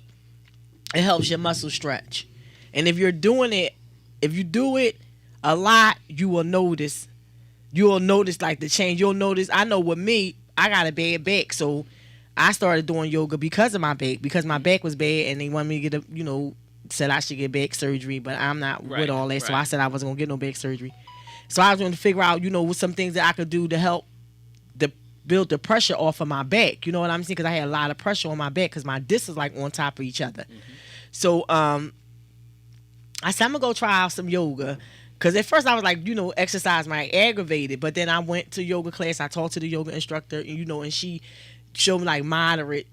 it helps your muscles stretch. And if you do it a lot, you will notice like the change. You'll notice. I know with me, I got a bad back, so I started doing yoga because of my back, because my back was bad, and they wanted me to get said I should get back surgery, but I'm not with all that, so I said I wasn't gonna get no back surgery. So I was going to figure out, some things that I could do to help build the pressure off of my back. You know what I'm saying? Because I had a lot of pressure on my back because my discs is like on top of each other. Mm-hmm. So I said I'm gonna go try out some yoga. Because at first I was like, exercise might aggravate it, but then I went to yoga class. I talked to the yoga instructor, and she showed me like moderate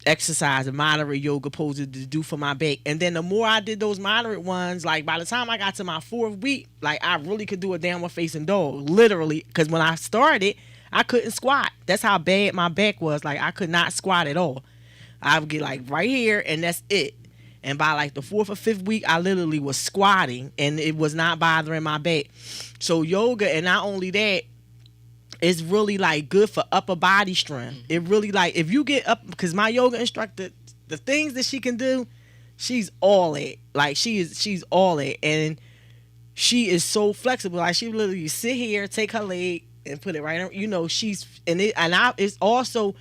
exercise and moderate yoga poses to do for my back. And then the more I did those moderate ones, like by the time I got to my 4th week, like I really could do a downward facing dog, literally. Because when I started, I couldn't squat. That's how bad my back was. Like I could not squat at all. I would get like right here, and that's it. And by like the 4th or 5th week, I literally was squatting, and it was not bothering my back. So yoga, and not only that, it's really like good for upper body strength. Mm-hmm. It really like, if you get up, because my yoga instructor, the things that she can do, she's all at. Like she's all at, and she is so flexible. Like she literally sit here, take her leg, and put it right on. It's also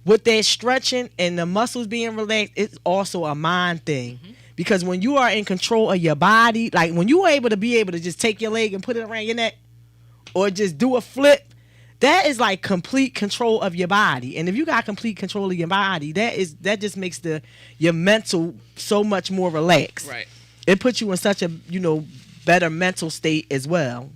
with that stretching and the muscles being relaxed, it's also a mind thing. Mm-hmm. Because when you are in control of your body, like when you are able to just take your leg and put it around your neck, or just do a flip, that is like complete control of your body. And if you got complete control of your body, that just makes your mental so much more relaxed. Right. It puts you in such a better mental state as well.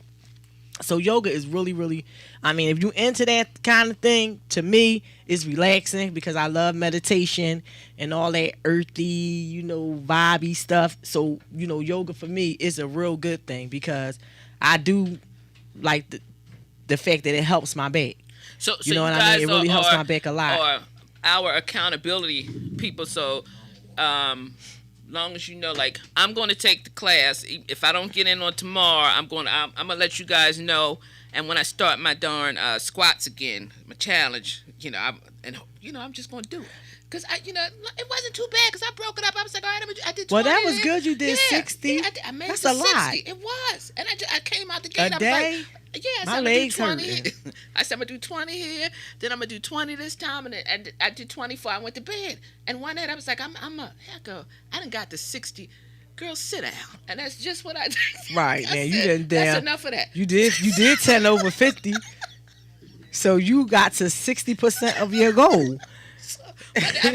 So yoga is really, really, if you're into that kind of thing, to me, it's relaxing because I love meditation and all that earthy, vibey stuff. So, yoga for me is a real good thing because I do like the fact that it helps my back. So you know what I mean? It really helps my back a lot. Or our accountability people. So, long as like I'm going to take the class. If I don't get in on tomorrow, I'm gonna let you guys know. And when I start my darn squats again, my challenge, I'm just gonna do it. Because it wasn't too bad because I broke it up. I was like, all right, I did 20. Well, that was good. You did 60. Yeah, I made That's it a 60. lot. It was. And I came out the gate. A I was day? like, yeah, My legs hurt. I said, I'm going to do 20 here. Then I'm going to do 20 this time. And I did 24. I went to bed. And one night I was like, I done got to 60. Girl, sit down. And that's just what I did. Right. Now, you didn't damn. That's enough of that. You did 10 over 50. So you got to 60% of your goal. But I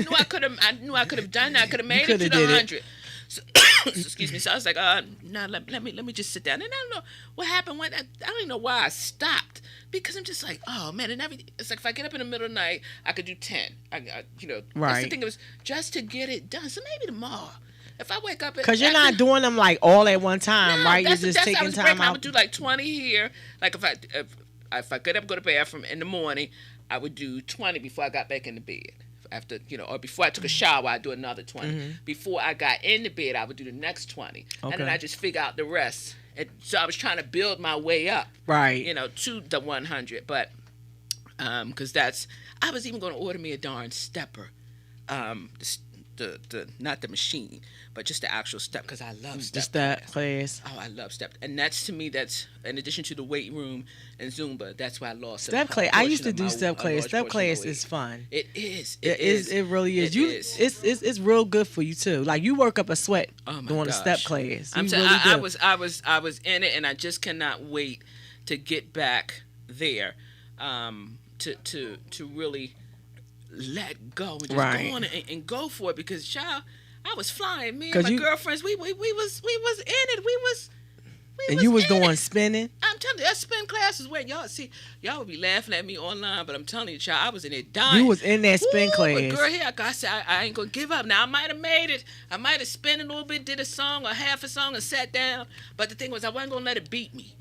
knew I could have done that. I could have made it to the 100. So, excuse me. So I was like, no, let me just sit down. And I don't know what happened when I don't even know why I stopped, because I'm just like, oh man, and it's like if I get up in the middle of the night, I could do 10. That's the thing. It was just to get it done. So maybe tomorrow, if I wake up, because you're not doing them like all at one time, right? You're just taking time out. I would do like 20 here. Like if I get up, go to the bathroom in the morning, I would do 20 before I got back in the bed. After, or before I took a shower, I'd do another 20. Mm-hmm. Before I got in the bed, I would do the next 20. Okay. And then I just figure out the rest. And so I was trying to build my way up, right? To the 100. But, because I was even going to order me a darn stepper. Not the machine, but just the actual step, because I love step class. Oh, I love step, and that's in addition to the weight room and Zumba. That's why I lost step class. I used to do step class. Step class is fun. It is. It really is. It's real good for you too. Like you work up a sweat doing a step class. I was in it, and I just cannot wait to get back there, to really let go and just go on and go for it, because child, I was flying. Me and my girlfriends, we was in it. We was doing spinning. I'm telling you, that spin class is where y'all would be laughing at me online, but I'm telling you, child, I was in it dying. You was in that spin class. But girl, here I said, I ain't gonna give up. Now I might have made it. I might have spun a little bit, did a song or half a song and sat down. But the thing was, I wasn't gonna let it beat me.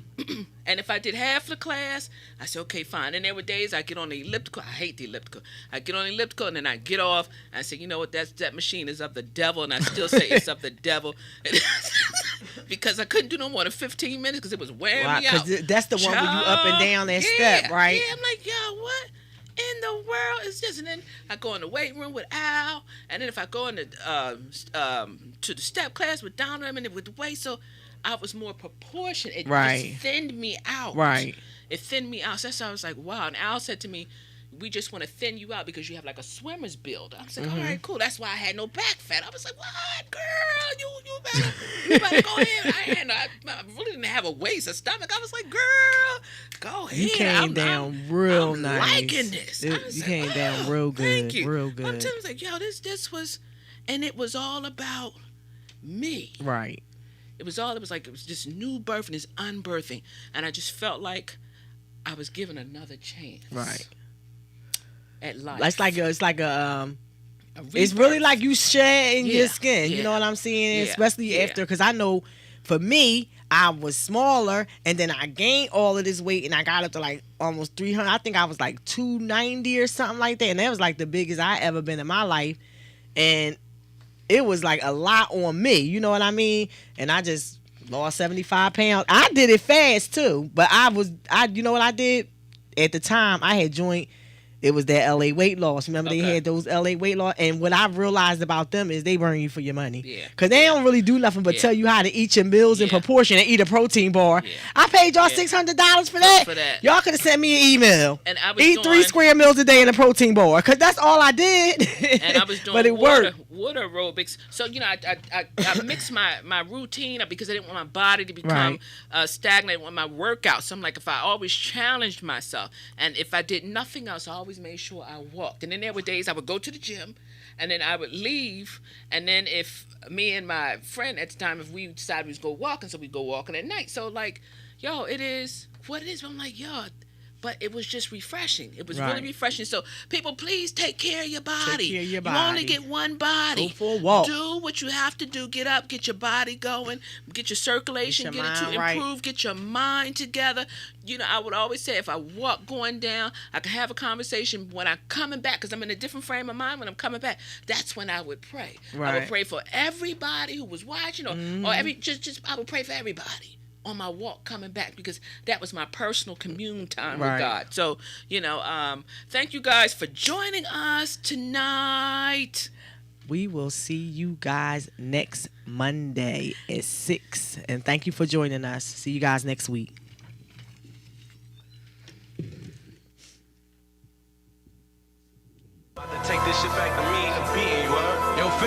And if I did half the class, I said, okay, fine. And there were days I get on the elliptical. I hate the elliptical. I get on the elliptical and then I get off. And I say, you know what? That machine is of the devil. And I still say it's of the devil. Because I couldn't do no more than 15 minutes because it was wearing me out. Because that's the one where you up and down that step, right? Yeah, I'm like, yo, what in the world is this? And then I go in the weight room with Al. And then if I go in to the step class with Donna, and with the weight, so I was more proportionate. It just thinned me out. Right. It thinned me out. So that's why I was like, wow. And Al said to me, we just want to thin you out because you have like a swimmer's build. I was like, all right, cool. That's why I had no back fat. I was like, what, girl? You better go ahead. I really didn't have a waist, a stomach. I was like, girl, go ahead. You came down real nice. I'm liking this. You came down real good. Thank you. Real good. I'm telling you, like, yo, this was, and it was all about me. Right. It was just new birth and this unbirthing. And I just felt like I was given another chance. Right. At life. It's really like you shedding your skin. You know what I'm saying? Especially after, because I know for me, I was smaller and then I gained all of this weight and I got up to like almost 300. I think I was like 290 or something like that. And that was like the biggest I ever been in my life. And it was like a lot on me, you know what I mean? And I just lost 75 pounds. I did it fast too, but you know what I did? At the time, I had joined, it was that LA weight loss. Remember they had those LA weight loss? And what I realized about them is they burn you for your money. Yeah. Because they don't really do nothing but tell you how to eat your meals in proportion and eat a protein bar. Yeah. I paid y'all $600 for that. Y'all could have sent me an email. And I was eat 3 square meals a day in a protein bar. Because that's all I did. And I was doing but it worked. Water aerobics. So, I mixed my routine up because I didn't want my body to become stagnant. I didn't want my workout. So I'm like, if I always challenged myself and if I did nothing else, I always made sure I walked. And then there were days I would go to the gym and then I would leave. And then if me and my friend at the time, if we decided we was go walking, so we go walking at night. So like, yo, it is what it is. But I'm like, yo, but it was just refreshing. It was really refreshing. So people, please take care of your body. Take care of your body. You only get one body. Go for a walk. Do what you have to do. Get up, get your body going, get your circulation, get it to improve, get your mind together. I would always say if I walk going down, I can have a conversation when I'm coming back because I'm in a different frame of mind when I'm coming back. That's when I would pray. I would pray for everybody who was watching or I would pray for everybody. on my walk coming back, because that was my personal commune time Right. with God. So, thank you guys for joining us tonight. We will see you guys next Monday at 6. And thank you for joining us. See you guys next week.